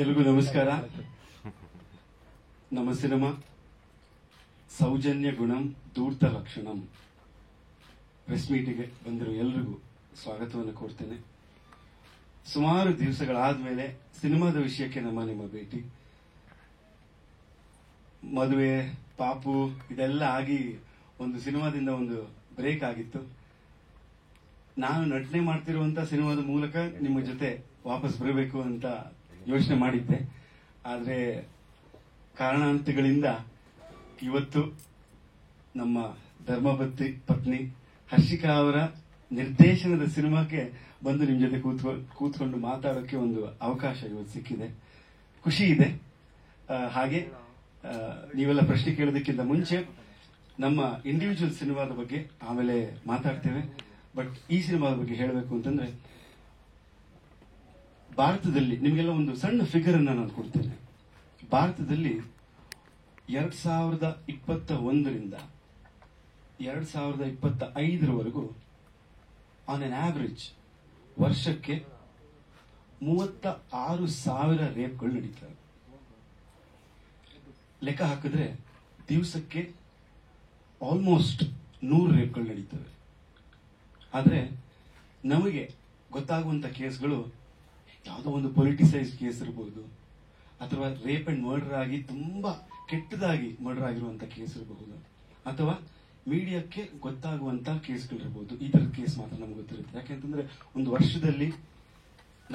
ಎಲ್ರಿಗೂ ನಮಸ್ಕಾರ. ನಮ್ಮ ಸಿನಿಮಾ ಸೌಜನ್ಯ ಗುಣಂ ಧೂರ್ತ ಲಕ್ಷಣಂ ಪ್ರೆಸ್ ಮೀಟಿಗೆ ಬಂದಿರೋ ಎಲ್ರಿಗೂ ಸ್ವಾಗತವನ್ನು ಕೋರ್ತೇನೆ. ಸುಮಾರು ದಿವಸಗಳಾದ್ಮೇಲೆ ಸಿನಿಮಾದ ವಿಷಯಕ್ಕೆ ನಿಮ್ಮ ಭೇಟಿ. ಮದುವೆ, ಪಾಪು ಇದೆಲ್ಲ ಆಗಿ ಒಂದು ಸಿನಿಮಾದಿಂದ ಒಂದು ಬ್ರೇಕ್ ಆಗಿತ್ತು. ನಾನು ನಟನೆ ಮಾಡ್ತಿರುವಂತ ಸಿನಿಮಾದ ಮೂಲಕ ನಿಮ್ಮ ಜೊತೆ ವಾಪಸ್ ಬರಬೇಕು ಅಂತ ಯೋಚನೆ ಮಾಡಿದ್ದೆ. ಆದ್ರೆ ಕಾರಣಾಂತಗಳಿಂದ ಇವತ್ತು ನಮ್ಮ ಧರ್ಮಪತ್ನಿ ಪತ್ನಿ ಹರ್ಷಿಕಾ ಅವರ ನಿರ್ದೇಶನದ ಸಿನಿಮಾಕ್ಕೆ ಬಂದು ನಿಮ್ ಜೊತೆ ಕೂತ್ಕೊಂಡು ಮಾತಾಡೋಕೆ ಒಂದು ಅವಕಾಶ ಇವತ್ತು ಸಿಕ್ಕಿದೆ. ಖುಷಿ ಇದೆ. ಹಾಗೆ ನೀವೆಲ್ಲ ಪ್ರಶ್ನೆ ಕೇಳೋದಕ್ಕಿಂತ ಮುಂಚೆ ನಮ್ಮ ಇಂಡಿವಿಜುವಲ್ ಸಿನಿಮಾದ ಬಗ್ಗೆ ಆಮೇಲೆ ಮಾತಾಡ್ತೇವೆ. ಬಟ್ ಈ ಸಿನಿಮಾದ ಬಗ್ಗೆ ಹೇಳಬೇಕು ಅಂತಂದ್ರೆ, ಭಾರತದಲ್ಲಿ ನಿಮಗೆಲ್ಲ ಒಂದು ಸಣ್ಣ ಫಿಗರ್ ಅನ್ನ ನಾನು ಕೊಡ್ತೇನೆ. ಭಾರತದಲ್ಲಿ 2021ರಿಂದ 2025ರವರೆಗೂ ಆನ್ ಅನ್ ಆವರೇಜ್ ವರ್ಷಕ್ಕೆ 36,000 ರೇಪ್ಗಳು ನಡೀತವೆ. ಲೆಕ್ಕ ಹಾಕಿದ್ರೆ ದಿವಸಕ್ಕೆ ಆಲ್ಮೋಸ್ಟ್ 100 ರೇಪ್ಗಳು ನಡೀತವೆ. ಆದ್ರೆ ನಮಗೆ ಗೊತ್ತಾಗುವಂತ ಕೇಸ್ಗಳು ಯಾವುದೋ ಒಂದು ಪೊಲಿಟಿಸೈಸ್ ಕೇಸ್ ಇರಬಹುದು, ಅಥವಾ ರೇಪ್ ಅಂಡ್ ಮರ್ಡರ್ ಆಗಿ ತುಂಬಾ ಕೆಟ್ಟದಾಗಿ ಮರ್ಡರ್ ಆಗಿರುವಂತ ಕೇಸ್ ಇರಬಹುದು, ಅಥವಾ ಮೀಡಿಯಾಕ್ಕೆ ಗೊತ್ತಾಗುವಂತ ಕೇಸ್ಗಳಿರ್ಬೋದು. ಈ ತರದ ಕೇಸ್ ಮಾತ್ರ ನಮ್ಗೆ ಗೊತ್ತಿರುತ್ತೆ. ಯಾಕೆಂತಂದ್ರೆ ಒಂದು ವರ್ಷದಲ್ಲಿ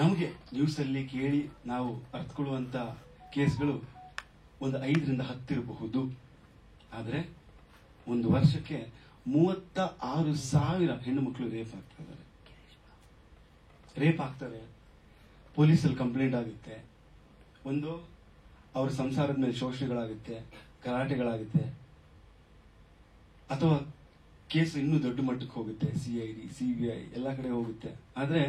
ನಮಗೆ ನ್ಯೂಸ್ ಅಲ್ಲಿ ಕೇಳಿ ನಾವು ಅರ್ಥಕೊಳ್ಳುವಂತ ಕೇಸ್ಗಳು ಒಂದು 5ರಿಂದ 10 ಇರಬಹುದು. ಆದ್ರೆ ಒಂದು ವರ್ಷಕ್ಕೆ 36,000 ಹೆಣ್ಣು ಮಕ್ಕಳು ರೇಪ್ ಆಗ್ತಾರೆ. ಪೊಲೀಸಲ್ಲಿ ಕಂಪ್ಲೇಂಟ್ ಆಗುತ್ತೆ. ಒಂದು ಅವ್ರ ಸಂಸಾರದ ಮೇಲೆ ಶೋಷಣೆಗಳಾಗುತ್ತೆ, ಗಲಾಟೆಗಳಾಗುತ್ತೆ, ಅಥವಾ ಕೇಸ್ ಇನ್ನೂ ದೊಡ್ಡ ಮಟ್ಟಕ್ಕೆ ಹೋಗುತ್ತೆ. CID, CBI ಎಲ್ಲ ಕಡೆ ಹೋಗುತ್ತೆ. ಆದ್ರೆ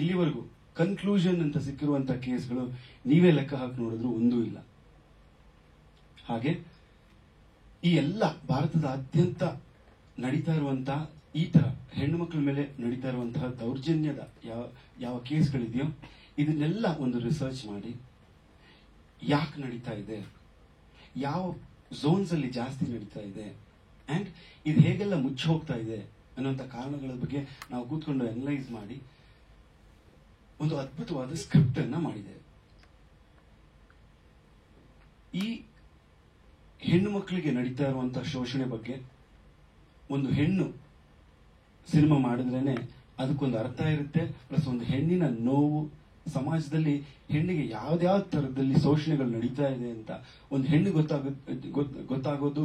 ಇಲ್ಲಿವರೆಗೂ ಕನ್ಕ್ಲೂಷನ್ ಅಂತ ಸಿಕ್ಕಿರುವಂತ ಕೇಸ್ಗಳು ನೀವೇ ಲೆಕ್ಕ ಹಾಕಿ ನೋಡಿದ್ರು ಒಂದೂ ಇಲ್ಲ. ಹಾಗೆ ಈ ಎಲ್ಲ ಭಾರತದಾದ್ಯಂತ ನಡೀತಾ ಇರುವಂತಹ ಈ ತರ ಹೆಣ್ಣು ಮಕ್ಕಳ ಮೇಲೆ ನಡೀತಾ ಇರುವಂತಹ ದೌರ್ಜನ್ಯದ ಯಾವ ಕೇಸ್ಗಳಿದೆಯೋ ಇದನ್ನೆಲ್ಲ ಒಂದು ರಿಸರ್ಚ್ ಮಾಡಿ ಯಾಕೆ ನಡೀತಾ ಇದೆ, ಯಾವ ಝೋನ್ಸ್ ಅಲ್ಲಿ ಜಾಸ್ತಿ ನಡೀತಾ ಇದೆ, ಅಂಡ್ ಇದು ಹೇಗೆಲ್ಲ ಮುಚ್ಚಿ ಹೋಗ್ತಾ ಇದೆ ಅನ್ನುವಂಥ ಕಾರಣಗಳ ಬಗ್ಗೆ ನಾವು ಕೂತ್ಕೊಂಡು ಅನಲೈಸ್ ಮಾಡಿ ಒಂದು ಅದ್ಭುತವಾದ ಸ್ಕ್ರಿಪ್ಟ್ ಅನ್ನ ಮಾಡಿದ್ದೇವೆ. ಈ ಹೆಣ್ಣು ಮಕ್ಕಳಿಗೆ ನಡೀತಾ ಇರುವಂತಹ ಶೋಷಣೆ ಬಗ್ಗೆ ಒಂದು ಹೆಣ್ಣು ಸಿನಿಮಾ ಮಾಡಿದ್ರೇನೆ ಅದಕ್ಕೊಂದು ಅರ್ಥ ಇರುತ್ತೆ. ಪ್ಲಸ್ ಒಂದು ಹೆಣ್ಣಿನ ನೋವು, ಸಮಾಜದಲ್ಲಿ ಹೆಣ್ಣಿಗೆ ಯಾವ್ದಾವ ತರದಲ್ಲಿ ಶೋಷಣೆಗಳು ನಡೀತಾ ಇದೆ ಅಂತ ಒಂದು ಹೆಣ್ಣು ಗೊತ್ತಾಗೋದು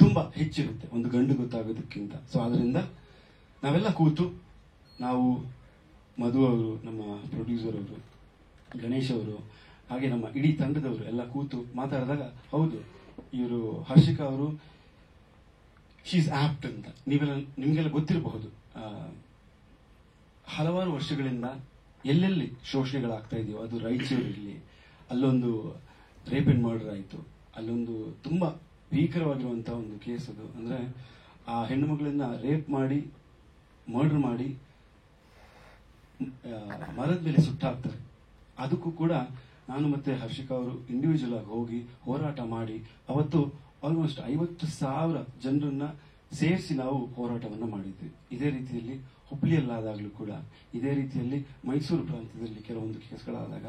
ತುಂಬಾ ಹೆಚ್ಚಿರುತ್ತೆ ಒಂದು ಗಂಡು ಗೊತ್ತಾಗೋದಕ್ಕಿಂತ. ಸೊ ಅದರಿಂದ ನಾವೆಲ್ಲ ಕೂತು, ನಾವು ಮಧು ಅವರು, ನಮ್ಮ ಪ್ರೊಡ್ಯೂಸರ್ ಅವರು, ಗಣೇಶ್ ಅವರು, ಹಾಗೆ ನಮ್ಮ ಇಡೀ ತಂಡದವರು ಎಲ್ಲ ಕೂತು ಮಾತಾಡಿದಾಗ, ಹೌದು ಇವರು ಹರ್ಷಿಕಾ ಅವರು ಶೀಸ್ ಆಪ್ಟ್ ಅಂತ ನಿಮ್ಗೆಲ್ಲ ಗೊತ್ತಿರಬಹುದು. ಹಲವಾರು ವರ್ಷಗಳಿಂದ ಎಲ್ಲೆಲ್ಲಿ ಶೋಷಣೆಗಳಾಗ್ತಾ ಇದೆಯೋ, ಅದು ರಾಯಚೂರಲ್ಲಿ ಅಲ್ಲೊಂದು ರೇಪ್ ಅಂಡ್ ಮರ್ಡರ್ ಆಯಿತು. ಅಲ್ಲೊಂದು ತುಂಬಾ ಭೀಕರವಾಗಿರುವಂತಹ ಒಂದು ಕೇಸ್ ಅದು. ಅಂದ್ರೆ ಆ ಹೆಣ್ಣು ಮಗಳನ್ನ ರೇಪ್ ಮಾಡಿ ಮರ್ಡರ್ ಮಾಡಿ ಮರದ ಮೇಲೆ ಸುಟ್ಟಾಕ್ತಾರೆ. ಅದಕ್ಕೂ ಕೂಡ ನಾನು ಮತ್ತೆ ಹರ್ಷಿಕಾ ಅವರು ಇಂಡಿವಿಜುವಲ್ ಆಗಿ ಹೋಗಿ ಹೋರಾಟ ಮಾಡಿ ಅವತ್ತು ಆಲ್ಮೋಸ್ಟ್ 50,000 ಜನರನ್ನ ಸೇರಿಸಿ ನಾವು ಹೋರಾಟವನ್ನ ಮಾಡಿದ್ವಿ. ಇದೇ ರೀತಿಯಲ್ಲಿ ಹುಬ್ಳಿಯಲ್ಲಾದಾಗಲೂ ಕೂಡ, ಇದೇ ರೀತಿಯಲ್ಲಿ ಮೈಸೂರು ಪ್ರಾಂತ್ಯದಲ್ಲಿ ಕೆಲವೊಂದು ಕೇಸ್ಗಳಾದಾಗ,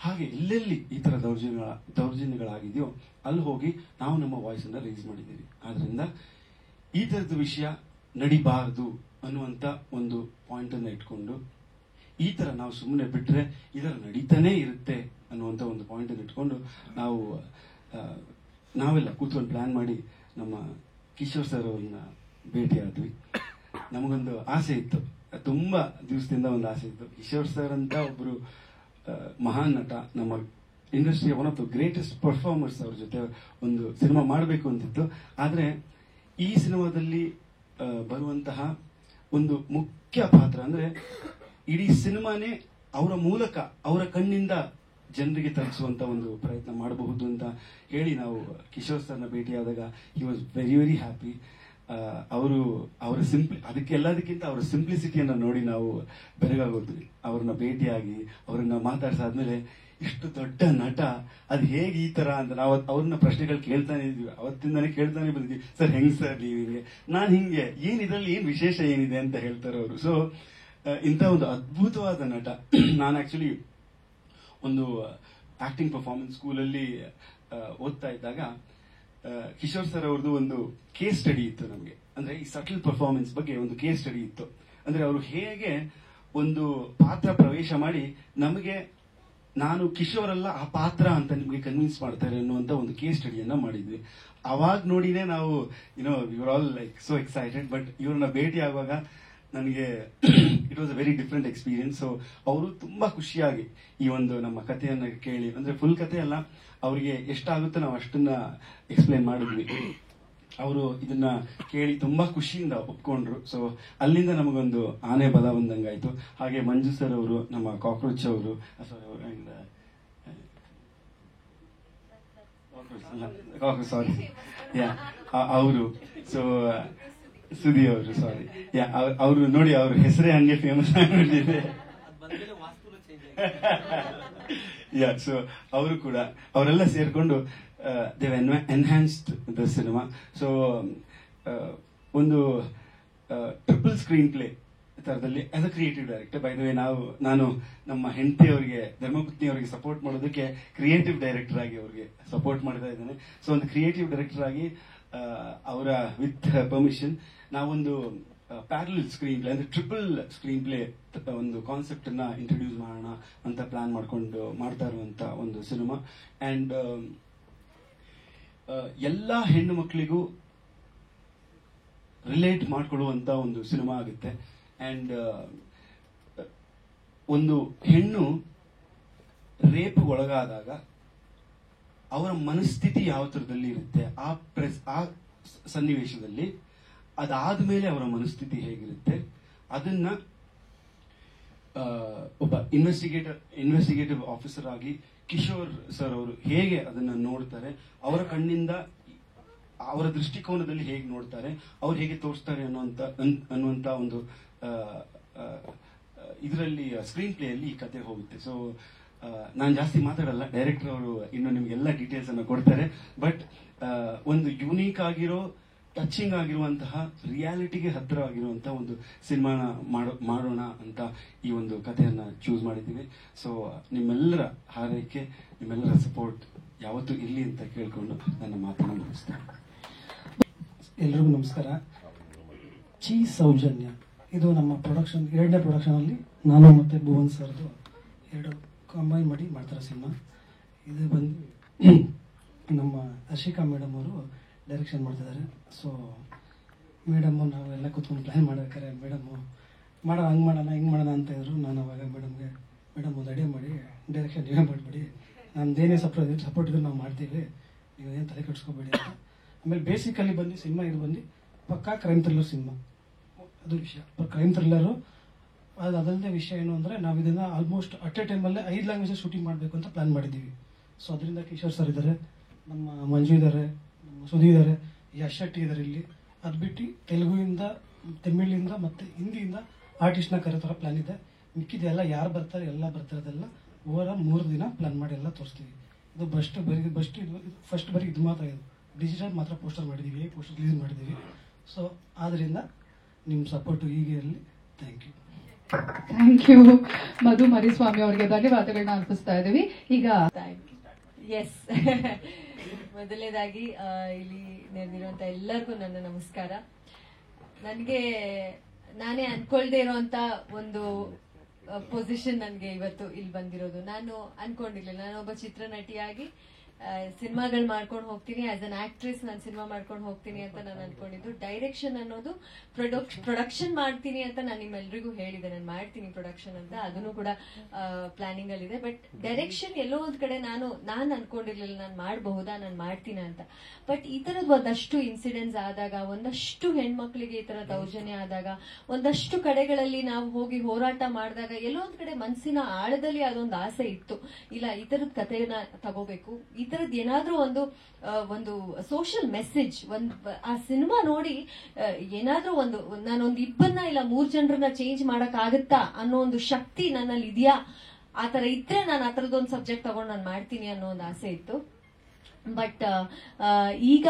ಹಾಗೆ ಎಲ್ಲೆಲ್ಲಿ ಈ ತರ ದೌರ್ಜನ್ಯಗಳಾಗಿದೆಯೋ ಅಲ್ಲಿ ಹೋಗಿ ನಾವು ನಮ್ಮ ವಾಯ್ಸ್ ಅನ್ನ ರೈಸ್ ಮಾಡಿದ್ದೀವಿ. ಆದ್ರಿಂದ ಈ ತರದ ವಿಷಯ ನಡಿಬಾರದು ಅನ್ನುವಂತ ಒಂದು ಪಾಯಿಂಟ್ ಅನ್ನ ಇಟ್ಕೊಂಡು, ಈ ತರ ನಾವು ಸುಮ್ಮನೆ ಬಿಟ್ರೆ ಇದರ ನಡೀತಾನೆ ಇರುತ್ತೆ ಅನ್ನುವಂತ ಒಂದು ಪಾಯಿಂಟ್ ಅನ್ನು ಇಟ್ಕೊಂಡು ನಾವೆಲ್ಲ ಕೂತ್ಕೊಂಡು ಪ್ಲಾನ್ ಮಾಡಿ ನಮ್ಮ ಕಿಶೋರ್ ಸರ್ ಅವ್ರನ್ನ ಭೇಟಿ ಆದ್ವಿ. ನಮಗೊಂದು ಆಸೆ ಇತ್ತು, ತುಂಬಾ ದಿವಸದಿಂದ ಒಂದು ಆಸೆ ಇತ್ತು. ಕಿಶೋರ್ ಸರ್ ಅಂತ ಒಬ್ರು ಮಹಾನ್ ನಟ, ನಮ್ಮ ಇಂಡಸ್ಟ್ರಿಯ one of the greatest performers, ಅವ್ರ ಜೊತೆ ಒಂದು ಸಿನಿಮಾ ಮಾಡಬೇಕು ಅಂತಿತ್ತು. ಆದ್ರೆ ಈ ಸಿನಿಮಾದಲ್ಲಿ ಬರುವಂತಹ ಒಂದು ಮುಖ್ಯ ಪಾತ್ರ ಅಂದ್ರೆ ಇಡೀ ಸಿನಿಮಾನೇ ಅವರ ಮೂಲಕ, ಅವರ ಕಣ್ಣಿಂದ ಜನರಿಗೆ ತಲುಪಿಸುವಂತ ಒಂದು ಪ್ರಯತ್ನ ಮಾಡಬಹುದು ಅಂತ ಹೇಳಿ ನಾವು ಕಿಶೋರ್ ಸರ್ನ ಭೇಟಿಯಾದಾಗ he was very very happy. ಅವರು ಅವರ ಅದಕ್ಕೆಲ್ಲದಕ್ಕಿಂತ ಅವರ ಸಿಂಪ್ಲಿಸಿಟಿಯನ್ನ ನೋಡಿ ನಾವು ಬೆರಗಾಗೋದ್ವಿ. ಅವ್ರನ್ನ ಭೇಟಿಯಾಗಿ ಅವ್ರನ್ನ ಮಾತಾಡ್ಸಾದ್ಮೇಲೆ ಇಷ್ಟು ದೊಡ್ಡ ನಟ ಅದು ಹೇಗೆ ಈ ತರ ಅಂತ ನಾವು ಅವ್ರನ್ನ ಪ್ರಶ್ನೆಗಳು ಕೇಳ್ತಾನೆ ಇದ್ವಿ, ಅವತ್ತಿಂದಾನೆ ಕೇಳ್ತಾನೆ ಬಂದಿದ್ವಿ. ಸರ್ ಹೆಂಗ್ ಸರ್ ನೀವು ಹಿಂಗೆ, ನಾನು ಹಿಂಗೆ, ಏನ್ ಇದ್ರಲ್ಲಿ ಏನ್ ವಿಶೇಷ ಏನಿದೆ ಅಂತ ಹೇಳ್ತಾರೆ ಅವರು. ಸೊ ಇಂಥ ಒಂದು ಅದ್ಭುತವಾದ ನಟ. ನಾನು ಆಕ್ಚುಲಿ ಒಂದು ಆಕ್ಟಿಂಗ್ ಪರ್ಫಾರ್ಮೆನ್ಸ್ ಸ್ಕೂಲಲ್ಲಿ ಓದ್ತಾ ಇದ್ದಾಗ ಕಿಶೋರ್ ಸರ್ ಅವ್ರದ್ದು ಒಂದು ಕೇಸ್ ಸ್ಟಡಿ ಇತ್ತು ನಮಗೆ. ಅಂದ್ರೆ ಈ ಸಟಲ್ ಪರ್ಫಾರ್ಮೆನ್ಸ್ ಬಗ್ಗೆ ಒಂದು ಕೇಸ್ ಸ್ಟಡಿ ಇತ್ತು. ಅಂದ್ರೆ ಅವರು ಹೇಗೆ ಒಂದು ಪಾತ್ರ ಪ್ರವೇಶ ಮಾಡಿ ನಮಗೆ ನಾನು ಕಿಶೋರ್ ಅಲ್ಲ ಆ ಪಾತ್ರ ಅಂತ ನಿಮಗೆ ಕನ್ವಿನ್ಸ್ ಮಾಡ್ತಾರೆ ಅನ್ನುವಂತ ಒಂದು ಕೇಸ್ ಸ್ಟಡಿಯನ್ನ ಮಾಡಿದ್ವಿ. ಅವಾಗ ನೋಡಿನೇ ನಾವು your all like so excited. But ಇವ್ರನ್ನ ಭೇಟಿ ಆಗುವಾಗ ನನಗೆ it was a very different experience. So ಅವರು ತುಂಬಾ ಖುಷಿಯಾಗಿ ಈ ಒಂದು ನಮ್ಮ ಕಥೆಯನ್ನ ಕೇಳಿ, ಅಂದ್ರೆ ಫುಲ್ ಕಥೆ ಅಲ್ಲ, ಅವರಿಗೆ ಎಷ್ಟಾಗುತ್ತೋ ನಾವು ಅಷ್ಟನ್ನ ಎಕ್ಸ್ಪ್ಲೇನ್ ಮಾಡಿದ್ವಿ. ಅವರು ಇದನ್ನ ಕೇಳಿ ತುಂಬಾ ಖುಷಿಯಿಂದ ಒಪ್ಕೊಂಡ್ರು. ಸೊ ಅಲ್ಲಿಂದ ನಮಗೊಂದು ಆನೆ ಬಲ ಬಂದಂಗಾಯ್ತು. ಹಾಗೆ ಮಂಜು ಸರ್ ಅವರು, ನಮ್ಮ ಕಾಕ್ರೋಚ್ ಅವರು, ಅವರು, ಸೊ ಸುದಿ ಅವರು, ಸಾರಿ, ಅವರು ನೋಡಿ ಅವ್ರ ಹೆಸರೇ ಹಂಗೆ ಫೇಮಸ್ ಆಗಿಬಿಟ್ಟಿದೆ. ಸೊ ಅವರು ಕೂಡ, ಅವರೆಲ್ಲ ಸೇರ್ಕೊಂಡು they've enhanced the cinema. So ಒಂದು ಟ್ರಿಪಲ್ ಸ್ಕ್ರೀನ್ ಪ್ಲೇ ತರದಲ್ಲಿ as a creative director. By the way ನಾನು ನಮ್ಮ ಹೆಂಡತಿಯವರಿಗೆ, ಧರ್ಮಪತ್ನಿಯವರಿಗೆ ಸಪೋರ್ಟ್ ಮಾಡೋದಕ್ಕೆ ಕ್ರಿಯೇಟಿವ್ ಡೈರೆಕ್ಟರ್ ಆಗಿ ಅವ್ರಿಗೆ ಸಪೋರ್ಟ್ ಮಾಡ್ತಾ ಇದ್ದೇನೆ. ಸೊ ಒಂದು ಕ್ರಿಯೇಟಿವ್ ಡೈರೆಕ್ಟರ್ ಆಗಿ ಅವರ ವಿತ್ ಪರ್ಮಿಷನ್ ನಾವೊಂದು ಪ್ಯಾರಲಲ್ ಸ್ಕ್ರೀನ್ ಪ್ಲೇ, ಅಂದ್ರೆ ಟ್ರಿಪಲ್ ಸ್ಕ್ರೀನ್ ಪ್ಲೇ ಒಂದು ಕಾನ್ಸೆಪ್ಟ್ ಅನ್ನ ಇಂಟ್ರೊಡ್ಯೂಸ್ ಮಾಡೋಣ ಅಂತ ಪ್ಲಾನ್ ಮಾಡ್ಕೊಂಡು ಮಾಡ್ತಾ ಇರುವಂತ ಒಂದು ಸಿನಿಮಾ. ಅಂಡ್ ಎಲ್ಲಾ ಹೆಣ್ಣು ಮಕ್ಕಳಿಗೂ ರಿಲೇಟ್ ಮಾಡ್ಕೊಳ್ಳುವಂತ ಒಂದು ಸಿನಿಮಾ ಆಗುತ್ತೆ. ಅಂಡ್ ಒಂದು ಹೆಣ್ಣು ರೇಪ್ ಒಳಗಾದಾಗ ಅವರ ಮನಸ್ಥಿತಿ ಯಾವ ತರದಲ್ಲಿ ಇರುತ್ತೆ, ಆ ಸನ್ನಿವೇಶದಲ್ಲಿ ಅದಾದ್ಮೇಲೆ ಅವರ ಮನಸ್ಥಿತಿ ಹೇಗಿರುತ್ತೆ, ಅದನ್ನ ಒಬ್ಬ ಇನ್ವೆಸ್ಟಿಗೇಟಿವ್ ಆಫೀಸರ್ ಆಗಿ ಕಿಶೋರ್ ಸರ್ ಅವರು ಹೇಗೆ ಅದನ್ನ ನೋಡ್ತಾರೆ, ಅವರ ಕಣ್ಣಿಂದ ಅವರ ದೃಷ್ಟಿಕೋನದಲ್ಲಿ ಹೇಗೆ ನೋಡ್ತಾರೆ, ಅವ್ರು ಹೇಗೆ ತೋರಿಸ್ತಾರೆ ಅನ್ನುವಂತ ಒಂದು ಇದರಲ್ಲಿ ಸ್ಕ್ರೀನ್ ಪ್ಲೇ ಅಲ್ಲಿ ಈ ಕತೆ ಹೋಗುತ್ತೆ. ಸೊ ನಾನು ಜಾಸ್ತಿ ಮಾತಾಡಲ್ಲ, ಡೈರೆಕ್ಟರ್ ಅವರು ಇನ್ನು ನಿಮ್ಗೆಲ್ಲ ಡೀಟೇಲ್ಸ್ ಅನ್ನು ಕೊಡ್ತಾರೆ. ಬಟ್ ಒಂದು ಯುನೀಕ್ ಆಗಿರೋ, ಟಚಿಂಗ್ ಆಗಿರುವಂತಹ, ರಿಯಾಲಿಟಿಗೆ ಹತ್ತಿರ ಆಗಿರುವಂತಹ ಒಂದು ಸಿನಿಮಾನ ಮಾಡೋಣ ಅಂತ ಈ ಒಂದು ಕಥೆಯನ್ನ ಚೂಸ್ ಮಾಡಿದ್ದೀವಿ. ಸೊ ನಿಮ್ಮೆಲ್ಲರ ಹಾರೈಕೆ, ನಿಮ್ಮೆಲ್ಲರ ಸಪೋರ್ಟ್ ಯಾವತ್ತೂ ಇರ್ಲಿ ಅಂತ ಕೇಳ್ಕೊಂಡು ನನ್ನ ಮಾತನ್ನು ಮುಗಿಸ್ತೇನೆ. ಎಲ್ರಿಗೂ ನಮಸ್ಕಾರ. ಚೀ ಸೌಜನ್ಯ ಇದು ನಮ್ಮ ಪ್ರೊಡಕ್ಷನ್, ಎರಡನೇ ಪ್ರೊಡಕ್ಷನ್ ಅಲ್ಲಿ ನಾನು ಮತ್ತೆ ಭುವನ್ ಸರ್ದು ಎರಡು ಕಂಬೈನ್ ಮಾಡಿ ಮಾಡ್ತಾರೆ ಸಿನಿಮಾ. ಇದು ಬಂದು ನಮ್ಮ ಹರ್ಷಿಕಾ ಮೇಡಮ್ ಅವರು ಡೈರೆಕ್ಷನ್ ಮಾಡ್ತಿದ್ದಾರೆ. ಸೊ ಮೇಡಮ್ಮು ನಾವೆಲ್ಲ ಕೂತ್ಕೊಂಡು ಪ್ಲ್ಯಾನ್ ಮಾಡ್ಬೇಕಾರೆ ಮೇಡಮ್ಮು ಹಂಗೆ ಮಾಡೋಣ ಹಿಂಗೆ ಮಾಡೋಣ ಅಂತ ಇದ್ರು. ನಾನು ಅವಾಗ ಮೇಡಮ್ ಒಂದು ಐಡಿಯಾ ಮಾಡಿ, ಡೈರೆಕ್ಷನ್ ನೀವೇ ಮಾಡಿಬಿಡಿ, ನಮ್ದೇನೇ ಸಪೋರ್ಟ್ ಇದ್ರೆ ನಾವು ಮಾಡ್ತೀವಿ, ನೀವೇನು ತಲೆ ಕೆಡಿಸ್ಕೋಬೇಡಿ ಅಂತ. ಆಮೇಲೆ ಬೇಸಿಕಲಿ ಬಂದು ಸಿನಿಮಾ ಇದು ಬಂದು ಪಕ್ಕಾ ಕ್ರೈಮ್ ಥ್ರಿಲ್ಲರ್ ಸಿನಿಮಾ. ಅದು ವಿಷಯ ಕ್ರೈಮ್ ಥ್ರಿಲ್ಲರು. ಅದಲ್ಲದೆ ವಿಷಯ ಏನು ಅಂದರೆ ನಾವು ಇದನ್ನು ಆಲ್ಮೋಸ್ಟ್ ಅಟ್ ಎ ಟೈಮಲ್ಲೇ 5 ಲ್ಯಾಂಗ್ವೇಜಸ್ ಶೂಟಿಂಗ್ ಮಾಡಬೇಕು ಅಂತ ಪ್ಲಾನ್ ಮಾಡಿದ್ದೀವಿ. ಸೊ ಅದರಿಂದ ಕಿಶೋರ್ ಸರ್ ಇದ್ದಾರೆ, ನಮ್ಮ ಮಂಜು ಇದ್ದಾರೆ, ನಮ್ಮ ಸುಧಿ ಇದ್ದಾರೆ, ಯಶ್ ಶೆಟ್ಟಿ ಇದ್ದಾರೆ ಇಲ್ಲಿ. ಅದು ಬಿಟ್ಟು ತೆಲುಗುವಿಂದ, ತಮಿಳಿಂದ ಮತ್ತು ಹಿಂದಿಯಿಂದ ಆರ್ಟಿಸ್ಟ್ನ ಕರೆ ಥರ ಪ್ಲಾನ್ ಇದೆ. ಮಿಕ್ಕಿದೆಲ್ಲ ಯಾರು ಬರ್ತಾರೆ ಎಲ್ಲ ಬರ್ತಾರದೆಲ್ಲ ಓವರ್ 3 ದಿನ ಪ್ಲಾನ್ ಮಾಡಿ ಎಲ್ಲ ತೋರಿಸ್ತೀವಿ. ಇದು ಫಸ್ಟ್ ಬರೀ ಇದು ಮಾತ್ರ, ಇದು ಡಿಜಿಟಲ್ ಮಾತ್ರ ಪೋಸ್ಟರ್ ಮಾಡಿದ್ದೀವಿ, ಪೋಸ್ಟರ್ ರಿಲೀಸ್ ಮಾಡಿದ್ದೀವಿ. ಸೊ ಆದ್ದರಿಂದ ನಿಮ್ಮ ಸಪೋರ್ಟು ಹೀಗೆ ಇರಲಿ. ಥ್ಯಾಂಕ್ ಯು ಮಧು ಮರಿಸ್ವಾಮಿ ಅವರಿಗೆ ಧನ್ಯವಾದಗಳನ್ನ ಅರ್ಪಿಸ್ತಾ ಇದ್ದೀವಿ. ಈಗ ಎಸ್ ಮೊದಲನೇದಾಗಿ ಇಲ್ಲಿ ನೆರೆದಿರುವಂತ ಎಲ್ಲರಿಗೂ ನನ್ನ ನಮಸ್ಕಾರ. ನಾನೇ ಅನ್ಕೊಳ್ದೆ ಇರೋಂತ ಒಂದು ಪೊಸಿಷನ್ ನನಗೆ ಇವತ್ತು ಇಲ್ಲಿ ಬಂದಿರೋದು. ನಾನು ಅನ್ಕೊಂಡಿರ್ಲಿಲ್ಲ ನಾನು ಒಬ್ಬ ಚಿತ್ರನಟಿಯಾಗಿ ಸಿನಿಮಾಗಳು ಮಾಡ್ಕೊಂಡು ಹೋಗ್ತೀನಿ, ಆಸ್ ಅನ್ ಆಕ್ಟ್ರೆಸ್ ನಾನು ಸಿನಿಮಾ ಮಾಡ್ಕೊಂಡು ಹೋಗ್ತೀನಿ ಅಂತ ನಾನು ಅನ್ಕೊಂಡಿದ್ದು. ಡೈರೆಕ್ಷನ್ ಅನ್ನೋದು ಪ್ರೊಡಕ್ಷನ್ ಮಾಡ್ತೀನಿ ಅಂತ ನಾನು ನಿಮ್ಮೆಲ್ರಿಗೂ ಹೇಳಿದೆ, ನಾನು ಮಾಡ್ತೀನಿ ಪ್ರೊಡಕ್ಷನ್ ಅಂತ, ಅದನ್ನು ಕೂಡ ಪ್ಲಾನಿಂಗ್ ಅಲ್ಲಿ ಇದೆ. ಬಟ್ ಡೈರೆಕ್ಷನ್ ಎಲ್ಲೋ ಒಂದ್ ಕಡೆ ನಾನು ಅನ್ಕೊಂಡಿರ್ಲಿಲ್ಲ ನಾನು ಮಾಡಬಹುದಾ, ನಾನು ಮಾಡ್ತೀನ ಅಂತ. ಬಟ್ ಈ ತರದ್ ಒಂದಷ್ಟು ಇನ್ಸಿಡೆಂಟ್ಸ್ ಆದಾಗ, ಒಂದಷ್ಟು ಹೆಣ್ಮಕ್ಳಿಗೆ ಈ ತರ ದೌರ್ಜನ್ಯ ಆದಾಗ, ಒಂದಷ್ಟು ಕಡೆಗಳಲ್ಲಿ ನಾವು ಹೋಗಿ ಹೋರಾಟ ಮಾಡಿದಾಗ ಎಲ್ಲೋ ಒಂದ್ ಕಡೆ ಮನಸ್ಸಿನ ಆಳದಲ್ಲಿ ಅದೊಂದು ಆಸೆ ಇತ್ತು, ಇಲ್ಲ ಈ ತರದ ಕಥೆಯನ್ನ ತಗೋಬೇಕು, ಈ ತರದ್ ಏನಾದ್ರೂ ಒಂದು ಸೋಷಿಯಲ್ ಮೆಸೇಜ್ ಆ ಸಿನಿಮಾ ನೋಡಿ ಏನಾದ್ರೂ ನಾನೊಂದು ಇಬ್ಬರನ್ನ ಇಲ್ಲ 3 ಜನರನ್ನ ಚೇಂಜ್ ಮಾಡಕ್ ಆಗುತ್ತಾ ಅನ್ನೋ ಒಂದು ಶಕ್ತಿ ನನ್ನಲ್ಲಿ ಇದೆಯಾ, ಆತರ ಇದ್ರೆ ನಾನು ಆ ತರದೊಂದು ಸಬ್ಜೆಕ್ಟ್ ತಗೊಂಡು ನಾನು ಮಾಡ್ತೀನಿ ಅನ್ನೋ ಒಂದು ಆಸೆ ಇತ್ತು. ಬಟ್ ಈಗ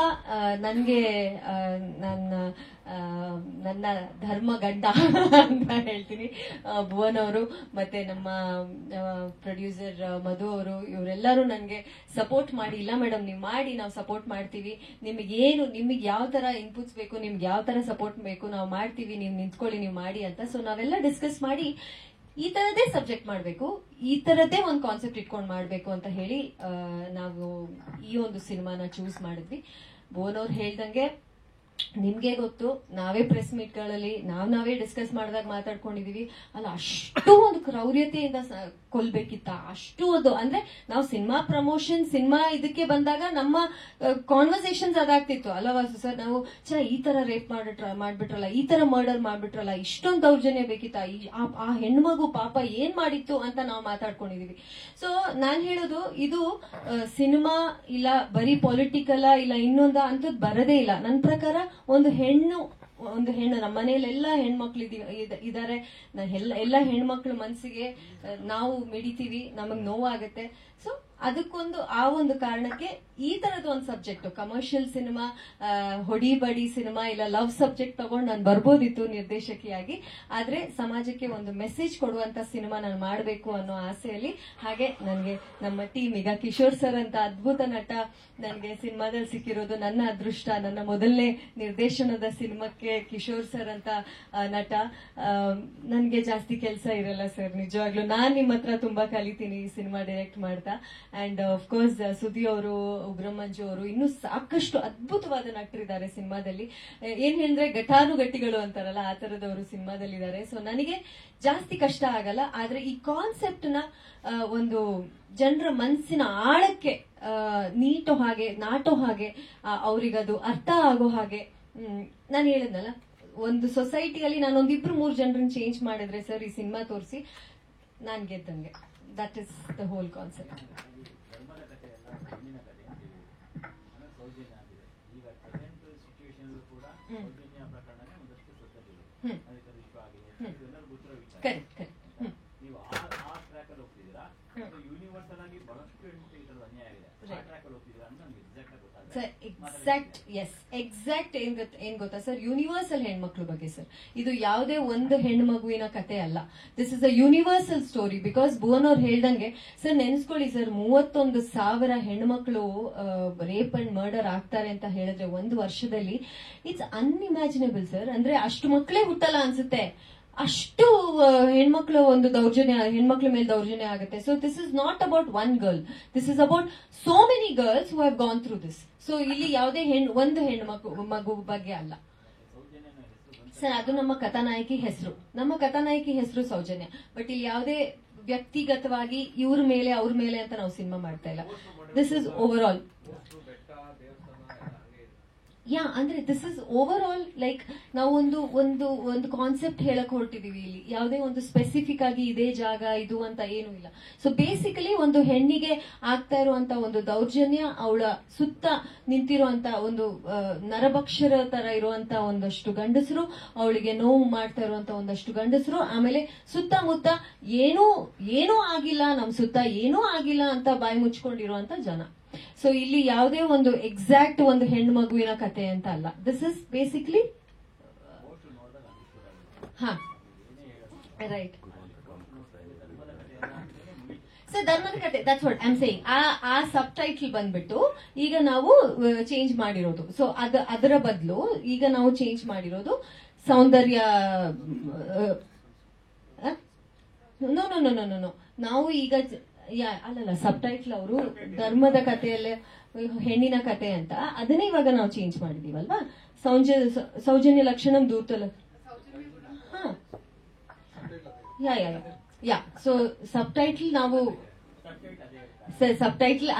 ನನಗೆ ನನ್ನ ಧರ್ಮ ಗಂಡ ಅಂತ ಹೇಳ್ತೀನಿ ಭುವನ್ ಅವರು ಮತ್ತೆ ನಮ್ಮ ಪ್ರೊಡ್ಯೂಸರ್ ಮಧು ಅವರು, ಇವರೆಲ್ಲರೂ ನನಗೆ ಸಪೋರ್ಟ್ ಮಾಡಿ, ಇಲ್ಲ ಮೇಡಮ್ ನೀವು ಮಾಡಿ, ನಾವು ಸಪೋರ್ಟ್ ಮಾಡ್ತೀವಿ, ನಿಮಗೆ ಯಾವ ತರ ಇನ್ಪುಟ್ಸ್ ಬೇಕು, ನಿಮ್ಗೆ ಯಾವ ತರ ಸಪೋರ್ಟ್ ಬೇಕು ನಾವು ಮಾಡ್ತೀವಿ, ನೀವು ನಿಂತ್ಕೊಳ್ಳಿ, ನೀವು ಮಾಡಿ ಅಂತ. ಸೊ ನಾವೆಲ್ಲ ಡಿಸ್ಕಸ್ ಮಾಡಿ ಈ ತರದೇ ಸಬ್ಜೆಕ್ಟ್ ಮಾಡಬೇಕು, ಈ ತರದೇ ಒಂದು ಕಾನ್ಸೆಪ್ಟ್ ಇಟ್ಕೊಂಡು ಮಾಡಬೇಕು ಅಂತ ಹೇಳಿ ನಾವು ಈ ಒಂದು ಸಿನಿಮಾನ ಚೂಸ್ ಮಾಡಿದ್ವಿ. ಭುವನ್ ಅವ್ರು ಹೇಳ್ದಂಗೆ ನಿಮ್ಗೆ ಗೊತ್ತು, ನಾವೇ ಪ್ರೆಸ್ ಮೀಟ್ ಗಳಲ್ಲಿ ನಾವೇ ಡಿಸ್ಕಸ್ ಮಾಡಿದಾಗ ಮಾತಾಡ್ಕೊಂಡಿದೀವಿ, ಅಲ್ಲ ಅಷ್ಟು ಒಂದು ಕ್ರೌರ್ಯತೆಯಿಂದ ಕೊಲ್ಬೇಕಿತ್ತ, ಅಷ್ಟು ಒಂದು ಅಂದ್ರೆ ನಾವು ಸಿನಿಮಾ ಪ್ರಮೋಷನ್ ಸಿನಿಮಾ ಇದಕ್ಕೆ ಬಂದಾಗ ನಮ್ಮ ಕಾನ್ವರ್ಸೇಷನ್ಸ್ ಅದಾಗ್ತಿತ್ತು ಅಲ್ವಾ ಸರ್, ನಾವು ಈ ತರ ರೇಪ್ ಮಾಡ್ಬಿಟ್ರಲ್ಲ, ಈ ತರ ಮರ್ಡರ್ ಮಾಡ್ಬಿಟ್ರಲ್ಲ, ಇಷ್ಟೊಂದು ದೌರ್ಜನ್ಯ ಬೇಕಿತ್ತ, ಆ ಹೆಣ್ಮಗು ಪಾಪ ಏನ್ ಮಾಡಿತ್ತು ಅಂತ ನಾವು ಮಾತಾಡ್ಕೊಂಡಿದೀವಿ. ಸೊ ನಾನ್ ಹೇಳೋದು ಇದು ಸಿನಿಮಾ ಇಲ್ಲ ಬರೀ ಪೊಲಿಟಿಕಲ್ ಇಲ್ಲ ಇನ್ನೊಂದ ಅಂತದ್ ಬರದೇ ಇಲ್ಲ. ನನ್ನ ಪ್ರಕಾರ ಒಂದು ಹೆಣ್ಣು ನಮ್ಮ ಮನೆಯಲ್ಲಿ ಎಲ್ಲ ಹೆಣ್ಮಕ್ಳು ಇದಾರೆ, ಎಲ್ಲ ಹೆಣ್ಮಕ್ಳ ಮನಸ್ಸಿಗೆ ನಾವು ಮಿಡಿತೀವಿ, ನಮಗ್ ನೋವಾಗುತ್ತೆ. ಸೊ ಅದಕ್ಕೊಂದು ಒಂದು ಕಾರಣಕ್ಕೆ ಈ ತರದ ಒಂದು ಸಬ್ಜೆಕ್ಟ್ ಕಮರ್ಷಿಯಲ್ ಸಿನಿಮಾ, ಹೊಡಿ ಬಡಿ ಸಿನಿಮಾ ಇಲ್ಲ ಲವ್ ಸಬ್ಜೆಕ್ಟ್ ತಗೊಂಡು ನಾನು ಬರ್ಬೋದಿತ್ತು ನಿರ್ದೇಶಕಿಯಾಗಿ, ಆದ್ರೆ ಸಮಾಜಕ್ಕೆ ಒಂದು ಮೆಸೇಜ್ ಕೊಡುವಂತ ಸಿನಿಮಾ ನಾನು ಮಾಡಬೇಕು ಅನ್ನೋ ಆಸೆಯಲ್ಲಿ. ಹಾಗೆ ನನಗೆ ನಮ್ಮ ಟೀಮ್ ಈಗ ಕಿಶೋರ್ ಸರ್ ಅಂತ ಅದ್ಭುತ ನಟ ನನಗೆ ಸಿನಿಮಾದಲ್ಲಿ ಸಿಕ್ಕಿರೋದು ನನ್ನ ಅದೃಷ್ಟ. ನನ್ನ ಮೊದಲನೇ ನಿರ್ದೇಶನದ ಸಿನಿಮಾಕ್ಕೆ ಕಿಶೋರ್ ಸರ್ ಅಂತ ನಟ. ನನ್ಗೆ ಜಾಸ್ತಿ ಕೆಲಸ ಇರಲ್ಲ ಸರ್, ನಿಜವಾಗ್ಲೂ ನಾನ್ ನಿಮ್ಮ ಹತ್ರ ತುಂಬಾ ಕಲಿತೀನಿ ಈ ಸಿನಿಮಾ ಡೈರೆಕ್ಟ್ ಮಾಡ್ತಾ. ಅಂಡ್ ಆಫ್ ಕೋರ್ಸ್ ಸುದಿ ಅವರು, ಉಗ್ರಂ ಮಂಜು ಅವರು, ಇನ್ನೂ ಸಾಕಷ್ಟು ಅದ್ಭುತವಾದ ನಟರಿದ್ದಾರೆ ಸಿನಿಮಾದಲ್ಲಿ. ಏನ್ ಹೇಳಿದ್ರೆ ಘಟಾನುಘಟಿಗಳು ಅಂತಾರಲ್ಲ ಆ ತರದವರು ಸಿನಿಮಾದಲ್ಲಿದ್ದಾರೆ. ಸೊ ನನಗೆ ಜಾಸ್ತಿ ಕಷ್ಟ ಆಗಲ್ಲ, ಆದ್ರೆ ಈ ಕಾನ್ಸೆಪ್ಟ್ ನ ಒಂದು ಜನರ ಮನಸ್ಸಿನ ಆಳಕ್ಕೆ ನಾಟೋ ಹಾಗೆ ಅವ್ರಿಗದು ಅರ್ಥ ಆಗೋ ಹಾಗೆ. ನಾನು ಹೇಳಿದ್ನಲ್ಲ, ಒಂದು ಸೊಸೈಟಿಯಲ್ಲಿ ನಾನೊಂದಿಬ್ರು 3 ಜನರನ್ನ ಚೇಂಜ್ ಮಾಡಿದ್ರೆ ಸರ್ ಈ ಸಿನಿಮಾ ತೋರಿಸಿ ನಾನ್ ಗೆದ್ದಂಗೆ. That is the whole concept. Correct exact ಏನ್ ಗೊತ್ತಾ ಸರ್, ಯೂನಿವರ್ಸಲ್ ಹೆಣ್ಮಕ್ಳು ಬಗ್ಗೆ ಸರ್. ಇದು ಯಾವುದೇ ಒಂದು ಹೆಣ್ಮಗುವಿನ ಕತೆ ಅಲ್ಲ, this is a universal story. Because Bhuvan ಅವ್ರು ಹೇಳ್ದಂಗೆ ಸರ್, ನೆನ್ಸ್ಕೊಳ್ಳಿ ಸರ್, 31,000 ಹೆಣ್ಮಕ್ಳು ರೇಪ್ ಅಂಡ್ ಮರ್ಡರ್ ಆಗ್ತಾರೆ ಅಂತ ಹೇಳಿದ್ರೆ ಒಂದು ವರ್ಷದಲ್ಲಿ, ಇಟ್ಸ್ ಅನ್ಇಮ್ಯಾಜಿನೇಬಲ್ ಸರ್. ಅಂದ್ರೆ ಅಷ್ಟು ಮಕ್ಕಳೇ ಹುಟ್ಟಲ್ಲ ಅನ್ಸುತ್ತೆ, ಅಷ್ಟು ಹೆಣ್ಮಕ್ಳು ಒಂದು ಹೆಣ್ಮಕ್ಳ ಮೇಲೆ ದೌರ್ಜನ್ಯ ಆಗುತ್ತೆ. So this is not about one girl, this is about so many girls who have gone through this. So ಇಲ್ಲಿ ಯಾವುದೇ ಒಂದು ಮಗು ಬಗ್ಗೆ ಅಲ್ಲ ಸರ್, ಅದು ನಮ್ಮ ಕಥಾನಾಯಕಿ ಹೆಸರು ಸೌಜನ್ಯ. ಬಟ್ ಇಲ್ಲಿ ಯಾವುದೇ ವ್ಯಕ್ತಿಗತವಾಗಿ ಇವ್ರ ಮೇಲೆ ಅವ್ರ ಮೇಲೆ ಅಂತ ನಾವು ಸಿನಿಮಾ ಮಾಡ್ತಾ ಇಲ್ಲ. This is overall. ಅಂದ್ರೆ this is overall like ನಾವು ಒಂದು ಕಾನ್ಸೆಪ್ಟ್ ಹೇಳಕ್ ಹೊರಟಿದೀವಿ. ಇಲ್ಲಿ ಯಾವುದೇ ಒಂದು ಸ್ಪೆಸಿಫಿಕ್ ಆಗಿ ಇದೇ ಜಾಗ ಇದು ಅಂತ ಏನು ಇಲ್ಲ. ಸೊ ಬೇಸಿಕಲಿ ಒಂದು ಹೆಣ್ಣಿಗೆ ಆಗ್ತಾ ಇರುವಂತ ಒಂದು ದೌರ್ಜನ್ಯ, ಅವಳ ಸುತ್ತ ನಿಂತಿರುವಂತ ಒಂದು ನರಭಕ್ಷರ ತರ ಇರುವಂತ ಒಂದಷ್ಟು ಗಂಡಸರು, ಅವಳಿಗೆ ನೋವು ಮಾಡ್ತಾ ಇರುವಂತ ಒಂದಷ್ಟು ಗಂಡಸರು, ಆಮೇಲೆ ಸುತ್ತಮುತ್ತ ಏನೂ ಆಗಿಲ್ಲ, ನಮ್ ಸುತ್ತ ಏನೂ ಆಗಿಲ್ಲ ಅಂತ ಬಾಯಿ ಮುಚ್ಕೊಂಡಿರುವಂತ ಜನ. ಸೊ ಇಲ್ಲಿ ಯಾವುದೇ ಒಂದು ಎಕ್ಸಾಕ್ಟ್ ಒಂದು ಹೆಣ್ಣು ಮಗುವಿನ ಕತೆ ಅಂತ ಅಲ್ಲ. This is basically right sir, ಧರ್ಮದ ಕತೆ. That's what I am saying. ಆ ಸಬ್ ಟೈಟಲ್ ಬಂದ್ಬಿಟ್ಟು ಈಗ ನಾವು ಚೇಂಜ್ ಮಾಡಿರೋದು. ಸೊ ಅದರ ಬದಲು ಈಗ ನಾವು ಚೇಂಜ್ ಮಾಡಿರೋದು ಸೌಂದರ್ಯ. ನೋ ನಾವು ಈಗ ಅಲ್ಲಲ್ಲ, ಸಬ್ ಟೈಟ್ಲ್ ಅವರು ಧರ್ಮದ ಕಥೆಯಲ್ಲೇ ಹೆಣ್ಣಿನ ಕತೆ ಅಂತ, ಅದನ್ನೇ ಇವಾಗ ನಾವು ಚೇಂಜ್ ಮಾಡಿದೀವಲ್ವಾ. ಸೌಜನ್ಯ ಲಕ್ಷಣಂ ದೂರ್ತಲ. ಸೊ ಸಬ್ ಟೈಟ್ಲ್ ನಾವು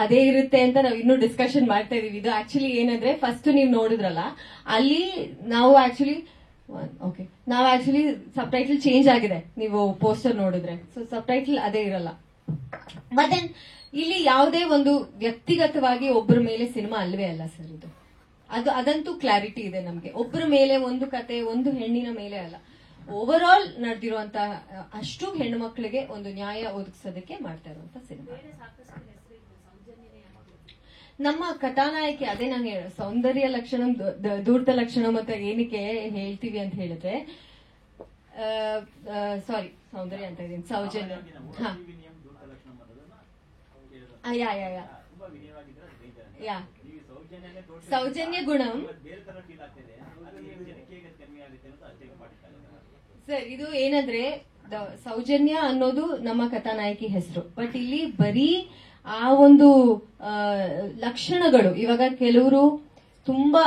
ಅದೇ ಇರುತ್ತೆ ಅಂತ ನಾವು ಇನ್ನೂ ಡಿಸ್ಕಷನ್ ಮಾಡ್ತಾ ಇದೀವಿ. ಇದು ಆಕ್ಚುಲಿ ಏನಂದ್ರೆ, ಫಸ್ಟ್ ನೀವು ನೋಡಿದ್ರಲ್ಲ ಅಲ್ಲಿ ನಾವು ಆಕ್ಚುಲಿ ಸಬ್ ಟೈಟ್ಲ್ ಚೇಂಜ್ ಆಗಿದೆ ನೀವು ಪೋಸ್ಟರ್ ನೋಡಿದ್ರೆ. ಸೊ ಸಬ್ ಟೈಟ್ಲ್ ಅದೇ ಇರಲ್ಲ. ಬಟ್ ದೆನ್ ಇಲ್ಲಿ ಯಾವುದೇ ಒಂದು ವ್ಯಕ್ತಿಗತವಾಗಿ ಒಬ್ಬರ ಮೇಲೆ ಸಿನಿಮಾ ಅಲ್ವೇ ಅಲ್ಲ ಸರ್ ಇದು. ಅದಂತೂ ಕ್ಲಾರಿಟಿ ಇದೆ ನಮ್ಗೆ. ಒಬ್ಬರ ಮೇಲೆ ಒಂದು ಕತೆ, ಒಂದು ಹೆಣ್ಣಿನ ಮೇಲೆ ಅಲ್ಲ, ಓವರ್ ಆಲ್ ನಡೆದಿರುವಂತಹ ಅಷ್ಟು ಹೆಣ್ಣು ಮಕ್ಕಳಿಗೆ ಒಂದು ನ್ಯಾಯ ಒದಗಿಸೋದಕ್ಕೆ ಮಾಡ್ತಾ ಇರುವಂತ ಸಿನಿಮಾ. ನಮ್ಮ ಕಥಾನಾಯಕಿ, ಅದೇ ನಾನು ಸೌಂದರ್ಯ ಲಕ್ಷಣ ಧೂರ್ತ ಲಕ್ಷಣ ಅಂತ ಏನಕ್ಕೆ ಹೇಳ್ತೀವಿ ಅಂತ ಹೇಳಿದ್ರೆ, ಸಾರಿ ಸೌಂದರ್ಯ ಅಂತ ಇದೀನಿ, ಸೌಜನ್ಯ. ಯಾ ಸೌಜನ್ಯ ಗುಣಂ ಸರ್. ಇದು ಏನಂದ್ರೆ ಸೌಜನ್ಯ ಅನ್ನೋದು ನಮ್ಮ ಕಥಾನಾಯಕಿ ಹೆಸರು. ಬಟ್ ಇಲ್ಲಿ ಬರೀ ಆ ಒಂದು ಲಕ್ಷಣಗಳು, ಇವಾಗ ಕೆಲವರು ತುಂಬಾ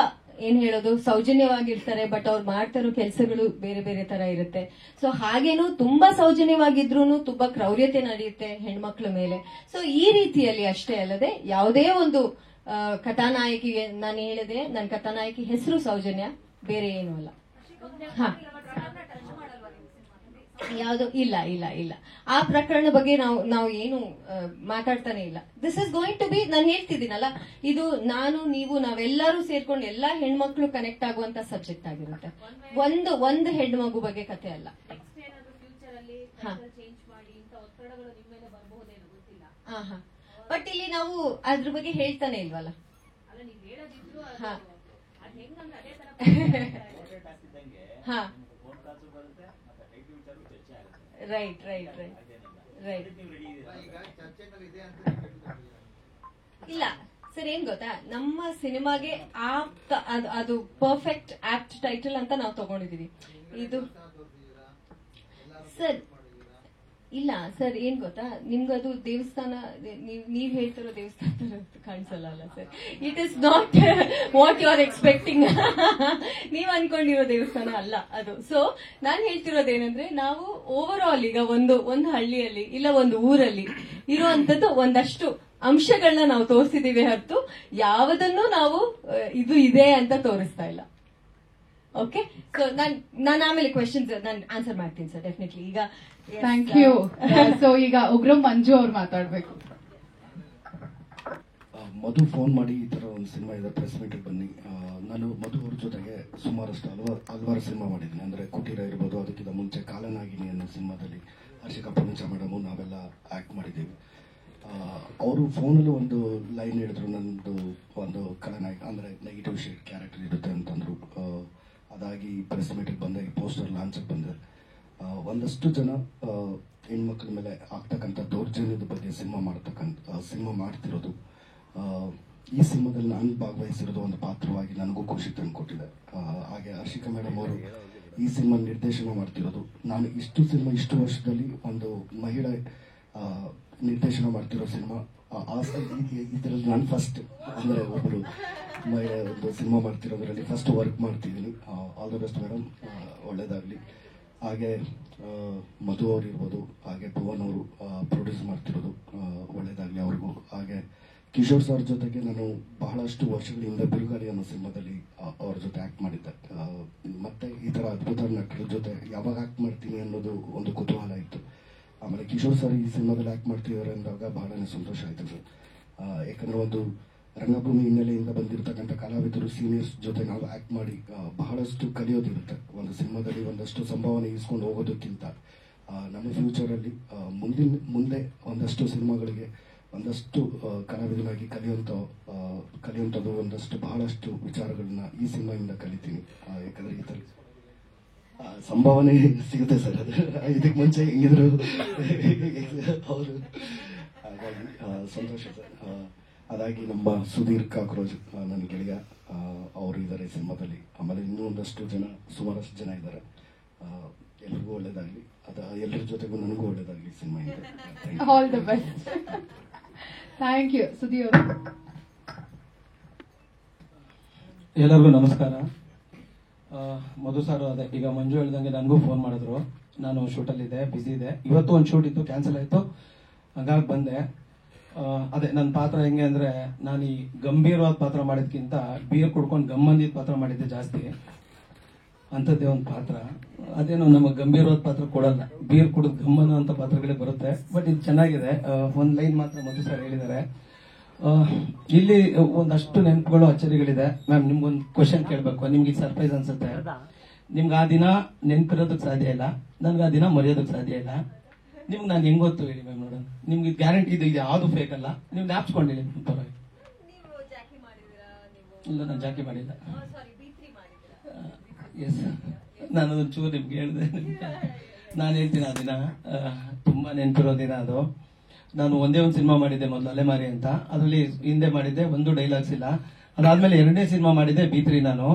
ಏನ್ ಹೇಳೋದು ಸೌಜನ್ಯವಾಗಿರ್ತಾರೆ, ಬಟ್ ಅವ್ರು ಮಾಡ್ತಾ ಇರೋ ಕೆಲಸಗಳು ಬೇರೆ ಬೇರೆ ತರ ಇರುತ್ತೆ. ಸೊ ಹಾಗೇನು ತುಂಬಾ ಸೌಜನ್ಯವಾಗಿದ್ರು ತುಂಬಾ ಕ್ರೌರ್ಯತೆ ನಡೆಯುತ್ತೆ ಹೆಣ್ಮಕ್ಳ ಮೇಲೆ. ಸೊ ಈ ರೀತಿಯಲ್ಲಿ ಅಷ್ಟೇ ಅಲ್ಲದೆ ಯಾವುದೇ ಒಂದು ಕಥಾನಾಯಕಿಗೆ ನಾನು ಹೇಳಿದೆ, ನನ್ನ ಕಥಾನಾಯಕಿ ಹೆಸರು ಸೌಜನ್ಯ, ಬೇರೆ ಏನು ಅಲ್ಲ. ಹಾ, ಯಾವುದು ಇಲ್ಲ ಇಲ್ಲ ಇಲ್ಲ, ಆ ಪ್ರಕರಣ ಬಗ್ಗೆ ನಾವು ಏನು ಮಾತಾಡ್ತಾನೆ ಇಲ್ಲ. This is going to be, ನಾನು ಹೇಳ್ತಿದ್ದೀನಲ್ಲ, ಇದು ನಾನು ನೀವು ನಾವೆಲ್ಲರೂ ಸೇರ್ಕೊಂಡು ಎಲ್ಲಾ ಹೆಣ್ಮಕ್ಳು ಕನೆಕ್ಟ್ ಆಗುವಂತ ಸಬ್ಜೆಕ್ಟ್ ಆಗಿರುತ್ತೆ. ಒಂದು ಹೆಣ್ಣು ಮಗು ಬಗ್ಗೆ ಕತೆ ಅಲ್ಲ. ಹಾ, ಬಟ್ ಇಲ್ಲಿ ನಾವು ಅದ್ರ ಬಗ್ಗೆ ಹೇಳ್ತಾನೆ ಇಲ್ವಲ್ಲ. ಹಾ, ರೈಟ್ ರೈಟ್ ರೈಟ್ ರೈಟ್. ಇಲ್ಲ ಸರ್, ಏನ್ ಗೊತ್ತಾ, ನಮ್ಮ ಸಿನಿಮಾಗೆ ಅದು ಪರ್ಫೆಕ್ಟ್ ಆಪ್ಟ್ ಟೈಟಲ್ ಅಂತ ನಾವು ತಗೊಂಡಿದೀವಿ. ಇದು ಸರ್ ಇಲ್ಲ ಸರ್, ಏನ್ ಗೊತ್ತಾ, ನಿಮ್ಗದು ದೇವಸ್ಥಾನ, ನೀವ್ ಹೇಳ್ತಿರೋ ದೇವಸ್ಥಾನ ಕಾಣಿಸಲ್ಲ ಅಲ್ಲ sir. It is not what you are expecting. ನೀವ್ ಅನ್ಕೊಂಡಿರೋ ದೇವಸ್ಥಾನ ಅಲ್ಲ ಅದು. ಸೊ ನಾನ್ ಹೇಳ್ತಿರೋದೇನಂದ್ರೆ, ನಾವು ಓವರ್ ಆಲ್ ಈಗ ಒಂದು ಹಳ್ಳಿಯಲ್ಲಿ ಇಲ್ಲ ಒಂದು ಊರಲ್ಲಿ ಇರುವಂತದ್ದು ಒಂದಷ್ಟು ಅಂಶಗಳನ್ನ ನಾವು ತೋರಿಸಿದೀವಿ ಹೊರತು ಯಾವುದನ್ನು ನಾವು ಇದು ಇದೆ ಅಂತ ತೋರಿಸ್ತಾ ಇಲ್ಲ. ಓಕೆ, ಸೊ ನಾನು ಆಮೇಲೆ ಕ್ವೆಶನ್ಸ್ ನಾನು ಆನ್ಸರ್ ಮಾಡ್ತೀನಿ ಸರ್, ಡೆಫಿನೆಟ್ಲಿ. ಈಗ ಥ್ಯಾಂಕ್ ಯು. ಸೊ ಈಗ ಉಗ್ರಂ ಮಂಜು ಅವ್ರು ಮಾತಾಡ್ಬೇಕು. ಮಧು ಫೋನ್ ಮಾಡಿ ಈ ತರ ಒಂದು ಸಿನಿಮಾ ಇದೆ, ಪ್ರೆಸ್ ಮೀಟಿಗೆ ಬನ್ನಿ. ನಾನು ಮಧು ಅವ್ರ ಜೊತೆಗೆ ಸುಮಾರಷ್ಟು ಹಲವಾರು ಸಿನಿಮಾ ಮಾಡಿದ್ದೀನಿ. ಅಂದ್ರೆ ಕುಟೀರ ಇರ್ಬೋದು, ಅದಕ್ಕಿಂತ ಮುಂಚೆ ಕಾಲನಾಗಿನಿ ಅನ್ನೋ ಸಿನಿಮಾದಲ್ಲಿ ಹರ್ಷಿಕಾ ಪೂರ್ಣಿಚ ಮೇಡಮು ನಾವೆಲ್ಲ ಆಕ್ಟ್ ಮಾಡಿದ್ದೀವಿ. ಅವರು ಫೋನಲ್ಲಿ ಒಂದು ಲೈನ್ ಹೇಳಿದ್ರು, ನಂದು ಒಂದು ಖಳನಾಯಕ ಅಂದ್ರೆ ನೆಗೆಟಿವ್ ಶೇಡ್ ಕ್ಯಾರೆಕ್ಟರ್ ಇರುತ್ತೆ ಅಂತಂದ್ರು. ಅದಾಗಿ ಪ್ರೆಸ್ ಮೀಟಿಗೆ ಬಂದೆ, ಪೋಸ್ಟರ್ ಲಾಂಚಕ್ಕೆ ಬಂದೆ. ಒಂದಷ್ಟು ಜನ ಹೆಣ್ಮಕ್ಳ ಮೇಲೆ ಆಗ್ತಕ್ಕಂಥ ದೌರ್ಜನ್ಯದ ಬಗ್ಗೆ ಸಿನಿಮಾ ಮಾಡ್ತಿರೋದು. ಈ ಸಿನಿಮಾದಲ್ಲಿ ನಾನು ಭಾಗವಹಿಸಿರೋದು ಒಂದು ಪಾತ್ರವಾಗಿ ನನಗೂ ಖುಷಿ ತಂದುಕೊಟ್ಟಿದೆ. ಹಾಗೆ ಹರ್ಷಿಕಾ ಮೇಡಮ್ ಅವರು ಈ ಸಿನಿಮಾ ನಿರ್ದೇಶನ ಮಾಡ್ತಿರೋದು. ನಾನು ಇಷ್ಟು ವರ್ಷದಲ್ಲಿ ಒಂದು ಮಹಿಳೆ ನಿರ್ದೇಶನ ಮಾಡ್ತಿರೋ ಸಿನಿಮಾ ಇದರಲ್ಲಿ ನಾನು ಫಸ್ಟ್, ಅಂದ್ರೆ ಒಬ್ಬರು ಮಹಿಳೆ ಒಂದು ಸಿನಿಮಾ ಮಾಡ್ತಿರೋದ್ರಲ್ಲಿ ಫಸ್ಟ್ ವರ್ಕ್ ಮಾಡ್ತಿದ್ದೀನಿ. ಆಲ್ ದ ಬೆಸ್ಟ್ ಮೇಡಮ್, ಒಳ್ಳೇದಾಗಲಿ. ಹಾಗೆ ಮಧು ಅವರು ಇರ್ಬೋದು, ಹಾಗೆ ಭುವನ್ ಅವರು ಪ್ರೊಡ್ಯೂಸ್ ಮಾಡ್ತಿರೋದು, ಒಳ್ಳೇದಾಗಲಿ ಅವ್ರಿಗೂ. ಹಾಗೆ ಕಿಶೋರ್ ಸರ್ ಜೊತೆಗೆ ನಾನು ಬಹಳಷ್ಟು ವರ್ಷಗಳ ಹಿಂದೆ ಬಿರುಗಾಳಿ ಅನ್ನೋ ಸಿನಿಮಾದಲ್ಲಿ ಅವ್ರ ಜೊತೆ ಆಕ್ಟ್ ಮಾಡಿದ್ದೆ. ಮತ್ತೆ ಈ ತರ ಅದ್ಭುತ ನಟರ ಜೊತೆ ಯಾವಾಗ ಆಕ್ಟ್ ಮಾಡ್ತೀನಿ ಅನ್ನೋದು ಒಂದು ಕುತೂಹಲ ಇತ್ತು. ಆಮೇಲೆ ಕಿಶೋರ್ ಸರ್ ಈ ಸಿನಿಮಾದಲ್ಲಿ ಆಕ್ಟ್ ಮಾಡ್ತಿದ್ದಾರೆ ಅಂದಾಗ ಬಹಳನೇ ಸಂತೋಷ ಆಯ್ತು. ಯಾಕಂದ್ರೆ ಒಂದು ರಂಗಭೂಮಿ ಹಿನ್ನೆಲೆಯಿಂದ ಬಂದಿರತಕ್ಕಂಥ ಕಲಾವಿದರು ಸೀನಿಯರ್ಸ್ ಜೊತೆ ನಾವು ಆಕ್ಟ್ ಮಾಡಿ ಬಹಳಷ್ಟು ಕಲಿಯೋದಿರುತ್ತೆ. ಒಂದು ಸಿನಿಮಾದಲ್ಲಿ ಒಂದಷ್ಟು ಸಂಭಾವನೆ ಇಸ್ಕೊಂಡು ಹೋಗೋದಕ್ಕಿಂತ ನಮ್ಮ ಫ್ಯೂಚರಲ್ಲಿ ಮುಂದೆ ಒಂದಷ್ಟು ಸಿನಿಮಾಗಳಿಗೆ ಒಂದಷ್ಟು ಕಲಾವಿದನಾಗಿ ಕಲಿಯುವಂಥದ್ದು ಒಂದಷ್ಟು ಬಹಳಷ್ಟು ವಿಚಾರಗಳನ್ನ ಈ ಸಿನಿಮಾಯಿಂದ ಕಲಿತೀನಿ. ಯಾಕಂದ್ರೆ ಈ ತರ ಸಂಭಾವನೆ ಸಿಗುತ್ತೆ ಸರ್, ಅದು ಇದಕ್ಕೆ ಮುಂಚೆ ಹೆಂಗಿದ್ರು ಅವರು. ಹಾಗಾಗಿ ಸಂತೋಷ ಸರ್. ಅದಾಗಿ ನಮ್ಮ ಸುಧೀರ್ ಕಾಕ್ರೋಜ್ ನನ್ನ ಗೆಳೆಯ, ಅವರು ಇದ್ದಾರೆ ಸಿನಿಮಾದಲ್ಲಿ. ಆಮೇಲೆ ಇನ್ನೂ ಸುಮಾರಷ್ಟು ಜನ ಇದ್ದಾರೆ. ಎಲ್ರಿಗೂ ಒಳ್ಳೇದಾಗ್ಲಿ, ಎಲ್ಲರ ಜೊತೆಗೂ ನನಗೂ ಒಳ್ಳೇದಾಗ್ಲಿ cinema. All the best. Thank you. Sudheer ಅವರು. ಎಲ್ಲರಿಗೂ ನಮಸ್ಕಾರ. ಮಧು ಸರ್, ಅದೇ ಈಗ ಮಂಜು ಹೇಳ್ದಂಗೆ ನನಗೂ ಫೋನ್ ಮಾಡಿದ್ರು. ನಾನು ಶೂಟಲ್ಲಿದ್ದೆ, ಬ್ಯುಸಿ ಇದೆ. ಇವತ್ತು ಒಂದು ಶೂಟ್ ಇತ್ತು, ಕ್ಯಾನ್ಸಲ್ ಆಯಿತು, ಹಂಗಾಗಿ ಬಂದೆ. ಅದೇ ನನ್ನ ಪಾತ್ರ ಹೆಂಗೆ ಅಂದ್ರೆ, ನಾನು ಈ ಗಂಭೀರವಾದ ಪಾತ್ರ ಮಾಡೋದಕ್ಕಿಂತ ಬೀರ್ ಕುಡ್ಕೊಂಡು ಗಮ್ಮಂದಿದ ಪಾತ್ರ ಮಾಡಿದ್ದೆ ಜಾಸ್ತಿ. ಅಂಥದ್ದೇ ಒಂದು ಪಾತ್ರ. ಅದೇನೋ ನಮ್ಮ ಗಂಭೀರವಾದ ಪಾತ್ರ ಕೊಡಲ್ಲ, ಬೀರ್ ಕುಡಿದು ಗಮ್ಮನ ಅಂತ ಪಾತ್ರಗಳೇ ಬರುತ್ತೆ. ಬಟ್ ಇದು ಚೆನ್ನಾಗಿದೆ. ಒಂದು ಲೈನ್ ಮಾತ್ರ ಮಧು ಸರ್ ಹೇಳಿದ್ದಾರೆ. ಇಲ್ಲಿ ಒಂದಷ್ಟು ನೆನಪುಗಳು ಅಚ್ಚರಿಗಳಿದೆ. ಮ್ಯಾಮ್, ನಿಮ್ಗೊಂದು ಕ್ವಶನ್ ಕೇಳಬೇಕು, ನಿಮ್ಗೆ ಸರ್ಪ್ರೈಸ್ ಅನ್ಸುತ್ತೆ. ನಿಮ್ಗೆ ಆ ದಿನ ನೆನಪಿರೋದಕ್ಕೆ ಸಾಧ್ಯ ಇಲ್ಲ, ನನ್ಗೆ ಆ ದಿನ ಮರೆಯೋದಕ್ಕೆ ಸಾಧ್ಯ ಇಲ್ಲ. ನಿಮ್ಗೆ ನಾನು ಹೆಂಗ್ ಗೊತ್ತು ಹೇಳಿ ಮ್ಯಾಮ್, ನೋಡೋಣ. ನಿಮ್ಗೆ ಗ್ಯಾರಂಟಿ ಇದು ಯಾವುದು ಫೇಕ್ ಅಲ್ಲ, ನೀವು ಜ್ಞಾಪಿಸ್ಕೊಂಡಿಲ್ಲ. ಪರವಾಗಿ ಇಲ್ಲ, ನಾನು ಜಾಕಿ ಮಾಡಿಲ್ಲ. ಎಸ್, ನಾನು ಒಂಚೂರು ನಿಮ್ಗೆ ಹೇಳಿದೆ. ನಾನು ಹೇಳ್ತೀನಿ, ಆ ದಿನ ತುಂಬಾ ನೆನಪಿರೋ ದಿನ ಅದು. ನಾನು ಒಂದೇ ಒಂದು ಸಿನಿಮಾ ಮಾಡಿದ್ದೆ ಮೊದಲು, ಅಲೆಮಾರಿ ಅಂತ. ಅದರಲ್ಲಿ ಹಿಂದೆ ಮಾಡಿದ್ದೆ, ಒಂದು ಡೈಲಾಗ್ಸ್ ಇಲ್ಲ. ಅದಾದ್ಮೇಲೆ ಎರಡನೇ ಸಿನಿಮಾ ಮಾಡಿದ್ದೆ ಬೀತ್ರಿ. ನಾನು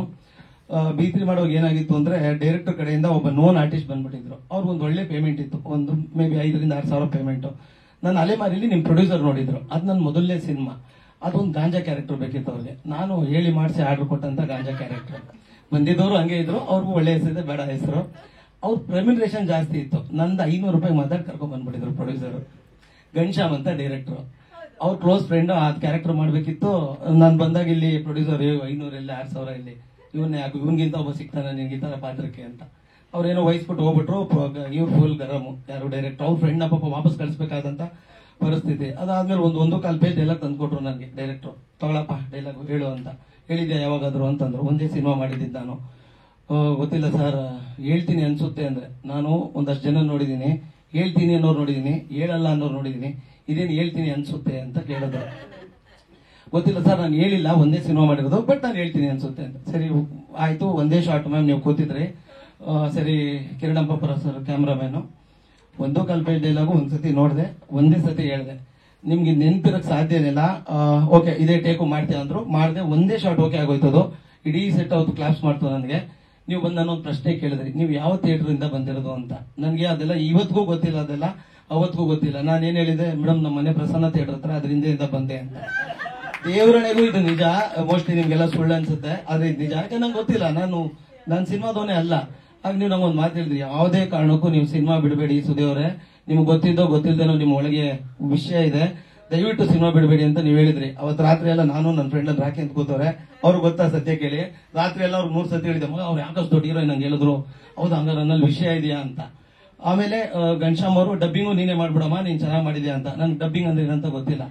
ಬೀತ್ರಿ ಮಾಡುವಾಗ ಏನಾಗಿತ್ತು ಅಂದ್ರೆ, ಡೈರೆಕ್ಟರ್ ಕಡೆಯಿಂದ ಒಬ್ಬ ನೋನ್ ಆರ್ಟಿಸ್ಟ್ ಬಂದ್ಬಿಟ್ಟಿದ್ರು. ಅವ್ರಿಗೊಂದು ಒಳ್ಳೆ ಪೇಮೆಂಟ್ ಇತ್ತು, ಒಂದು ಮೇ ಬಿ 5,000 to 6,000 ಪೇಮೆಂಟ್. ನಾನು ಅಲೆಮಾರಿಲಿ ನಿಮ್ ಪ್ರೊಡ್ಯೂಸರ್ ನೋಡಿದ್ರು, ಅದು ನನ್ನ ಮೊದಲನೇ ಸಿನಿಮಾ. ಅದೊಂದು ಗಾಂಜಾ ಕ್ಯಾರೆಕ್ಟರ್ ಬೇಕಿತ್ತು ಅವ್ರಿಗೆ. ನಾನು ಹೇಳಿ ಮಾಡಿಸಿ ಆರ್ಡರ್ ಕೊಟ್ಟಂತ ಗಾಂಜಾ ಕ್ಯಾರೆಕ್ಟರ್. ಬಂದಿದ್ದವರು ಹಂಗೆ ಇದ್ರು, ಅವ್ರಿಗೂ ಒಳ್ಳೆ ಹೆಸರಿದೆ, ಬೇಡ ಹೆಸರು. ಅವ್ರ ರೆಮ್ಯುನರೇಷನ್ ಜಾಸ್ತಿ ಇತ್ತು. ನಂದು 500 ರೂಪಾಯಿ ಮಾತಾಡಿ ಕರ್ಕೊಂಡ್ ಬಂದ್ಬಿಟ್ಟಿದ್ರು ಪ್ರೊಡ್ಯೂಸರ್. ಘನ್ಶ್ಯಾಮ್ ಅಂತ ಡೈರೆಕ್ಟರ್, ಅವ್ರ ಕ್ಲೋಸ್ ಫ್ರೆಂಡ್. ಆ ಕ್ಯಾರೆಕ್ಟರ್ ಮಾಡ್ಬೇಕಿತ್ತು. ನಾನು ಬಂದಾಗ ಇಲ್ಲಿ ಪ್ರೊಡ್ಯೂಸರ್ 500 ಇಲ್ಲಿ 6,000 ಇಲ್ಲಿ, ಇವನ್ನೇ ಇವನ್ಗಿಂತ ಒಬ್ಬ ಸಿಗ್ತಾನೆ ನಿನ್ಗೆ ಈ ತರ ಪಾತ್ರಕ್ಕೆ ಅಂತ. ಅವ್ರೇನೋ ವಹಿಸ್ಬಿಟ್ಟು ಹೋಗ್ಬಿಟ್ರು. ಇವ್ರು ಫುಲ್ ಗರಮು, ಯಾರು ಡೈರೆಕ್ಟರ್. ಅವ್ರ ಫ್ರೆಂಡ್ ಪಾಪ ವಾಪಸ್ ಕಳಿಸ್ಬೇಕಾದಂತ ಪರಿಸ್ಥಿತಿ. ಅದಾದ್ಮೇಲೆ ಒಂದು 1.25 ಪೇಜ್ ಡೈಲಾಗ್ ತಂದ್ಕೊಟ್ರು ನನಗೆ ಡೈರೆಕ್ಟರ್. ತಗೊಳಪ್ಪ ಡೈಲಾಗ್ ಹೇಳು ಅಂತ. ಹೇಳಿದ್ದೆ ಯಾವಾಗಾದ್ರು ಅಂತಂದ್ರು. ಒಂದೇ ಸಿನಿಮಾ ಮಾಡಿದ್ದಿದ್ದು ನಾನು. ಗೊತ್ತಿಲ್ಲ ಸರ್, ಹೇಳ್ತೀನಿ ಅನ್ಸುತ್ತೆ ಅಂದ್ರೆ. ನಾನು ಒಂದಷ್ಟು ಜನ ನೋಡಿದೀನಿ, ಹೇಳ್ತೀನಿ ಅನ್ನೋರು ನೋಡಿದೀನಿ, ಹೇಳಲ್ಲ ಅನ್ನೋರು ನೋಡಿದೀನಿ. ಇದೇನು ಹೇಳ್ತೀನಿ ಅನ್ಸುತ್ತೆ ಅಂತ ಕೇಳಿದ್ರು. ಗೊತ್ತಿಲ್ಲ ಸರ್, ನಾನು ಹೇಳಿಲ್ಲ, ಒಂದೇ ಸಿನಿಮಾ ಮಾಡಿರೋದು, ಬಟ್ ನಾನು ಹೇಳ್ತೀನಿ ಅನ್ಸುತ್ತೆ ಅಂತ. ಸರಿ ಆಯ್ತು, ಒಂದೇ ಶಾರ್ಟ್ ಮ್ಯಾಮ್, ನೀವು ಕೂತಿದ್ರಿ. ಸರಿ, Kiranappa sir cameraman. 1.25 page dialogue ಒಂದ್ಸತಿ ನೋಡಿದೆ, ಒಂದೇ ಸತಿ ಹೇಳಿದೆ. ನಿಮ್ಗೆ ನೆನ್ಪಿರಕ್ ಸಾಧ್ಯನೇ ಇಲ್ಲ. ಓಕೆ, ಇದೇ ಟೇಕು ಮಾಡ್ತೀಯ ಅಂದ್ರು. ಮಾಡಿದೆ, ಒಂದೇ ಶಾರ್ಟ್ ಓಕೆ ಆಗೋಯ್ತದು. ಇಡೀ ಸೆಟ್ ಅವತ್ತು ಕ್ಲಾಪ್ಸ್ ಮಾಡ್ತು ನನಗೆ. ನೀವು ಬಂದು ನಾನೊಂದು ಪ್ರಶ್ನೆ ಕೇಳಿದ್ರಿ, ನೀವು ಯಾವ ಥಿಯೇಟರ್ ಇಂದ ಬಂದಿರೋದು ಅಂತ. ನನಗೆ ಅದೆಲ್ಲ ಇವತ್ತಿಗೂ ಗೊತ್ತಿಲ್ಲ, ಅದೆಲ್ಲ ಅವತ್ತಿಗೂ ಗೊತ್ತಿಲ್ಲ. ನಾನೇನ್ ಹೇಳಿದೆ, ಮೇಡಮ್ ನಮ್ಮ ಮನೆ ಪ್ರಸನ್ನ ಥಿಯೇಟರ್ ಹತ್ರ, ಅದ್ರ ಹಿಂದೆಯಿಂದ ಬಂದೆ ಅಂತ. ದೇವರಣೆಗೂ ಇದು ನಿಜ. ಮೋಸ್ಟ್ಲಿ ನಿಮ್ಗೆಲ್ಲ ಸುಳ್ಳು ಅನ್ಸುತ್ತೆ, ಆದ್ರೆ ಇದು ನಿಜ. ಯಾಕೆ ನಂಗೆ ಗೊತ್ತಿಲ್ಲ, ನಾನು ಸಿನಿಮಾದವನೇ ಅಲ್ಲ. ಆಗ ನೀವು ನಂಗೊಂದು ಮಾತು ಹೇಳಿದ್ರಿ, ಯಾವುದೇ ಕಾರಣಕ್ಕೂ ನೀವು ಸಿನಿಮಾ ಬಿಡಬೇಡಿ ಸುದೇವ್ರೆ, ನಿಮ್ಗೆ ಗೊತ್ತಿದ್ದೋ ಗೊತ್ತಿಲ್ದೇನೋ ನಿಮ್ಮ ಒಳಗೆ ವಿಷಯ ಇದೆ, ದಯವಿಟ್ಟು ಸಿನಿಮಾ ಬಿಡಬೇಡಿ ಅಂತ ನೀವು ಹೇಳಿದ್ರಿ. ಅವತ್ತು ರಾತ್ರಿ ಎಲ್ಲ ನಾನು ನನ್ನ ಫ್ರೆಂಡ್ ಅಲ್ಲಿ ರಾಕಿ ಅಂತ ಕೂತವ್ರೆ, ಅವ್ರಿಗೆ ಗೊತ್ತಾ ಸತ್ಯ ಕೇಳಿ. ರಾತ್ರಿ ಎಲ್ಲ ಅವ್ರಿಗೆ 3 ಸತಿ ಹೇಳಿದೆ, ಮಗ ಅವ್ರು ಯಾಕಷ್ಟು ದೊಡ್ಡ ಹೀರೋ ನಂಗೆ ಹೇಳಿದ್ರು. ಹೌದಾ, ಹಂಗಾರೆ ನನ್ನಲ್ಲಿ ವಿಷಯ ಇದೆಯಾ ಅಂತ. ಆಮೇಲೆ ಘನ್ಶ್ಯಾಮ್ ಅವರು, ಡಬ್ಬಿಂಗು ನೀನೇ ಮಾಡ್ಬಿಡಮ್ಮ, ನೀನ್ ಚೆನ್ನಾಗಿ ಮಾಡಿದ್ಯಾ ಅಂತ. ನನ್ಗೆ ಡಬ್ಬಿಂಗ್ ಅಂದ್ರೆ ಏನಂತ ಗೊತ್ತಿಲ್ಲ.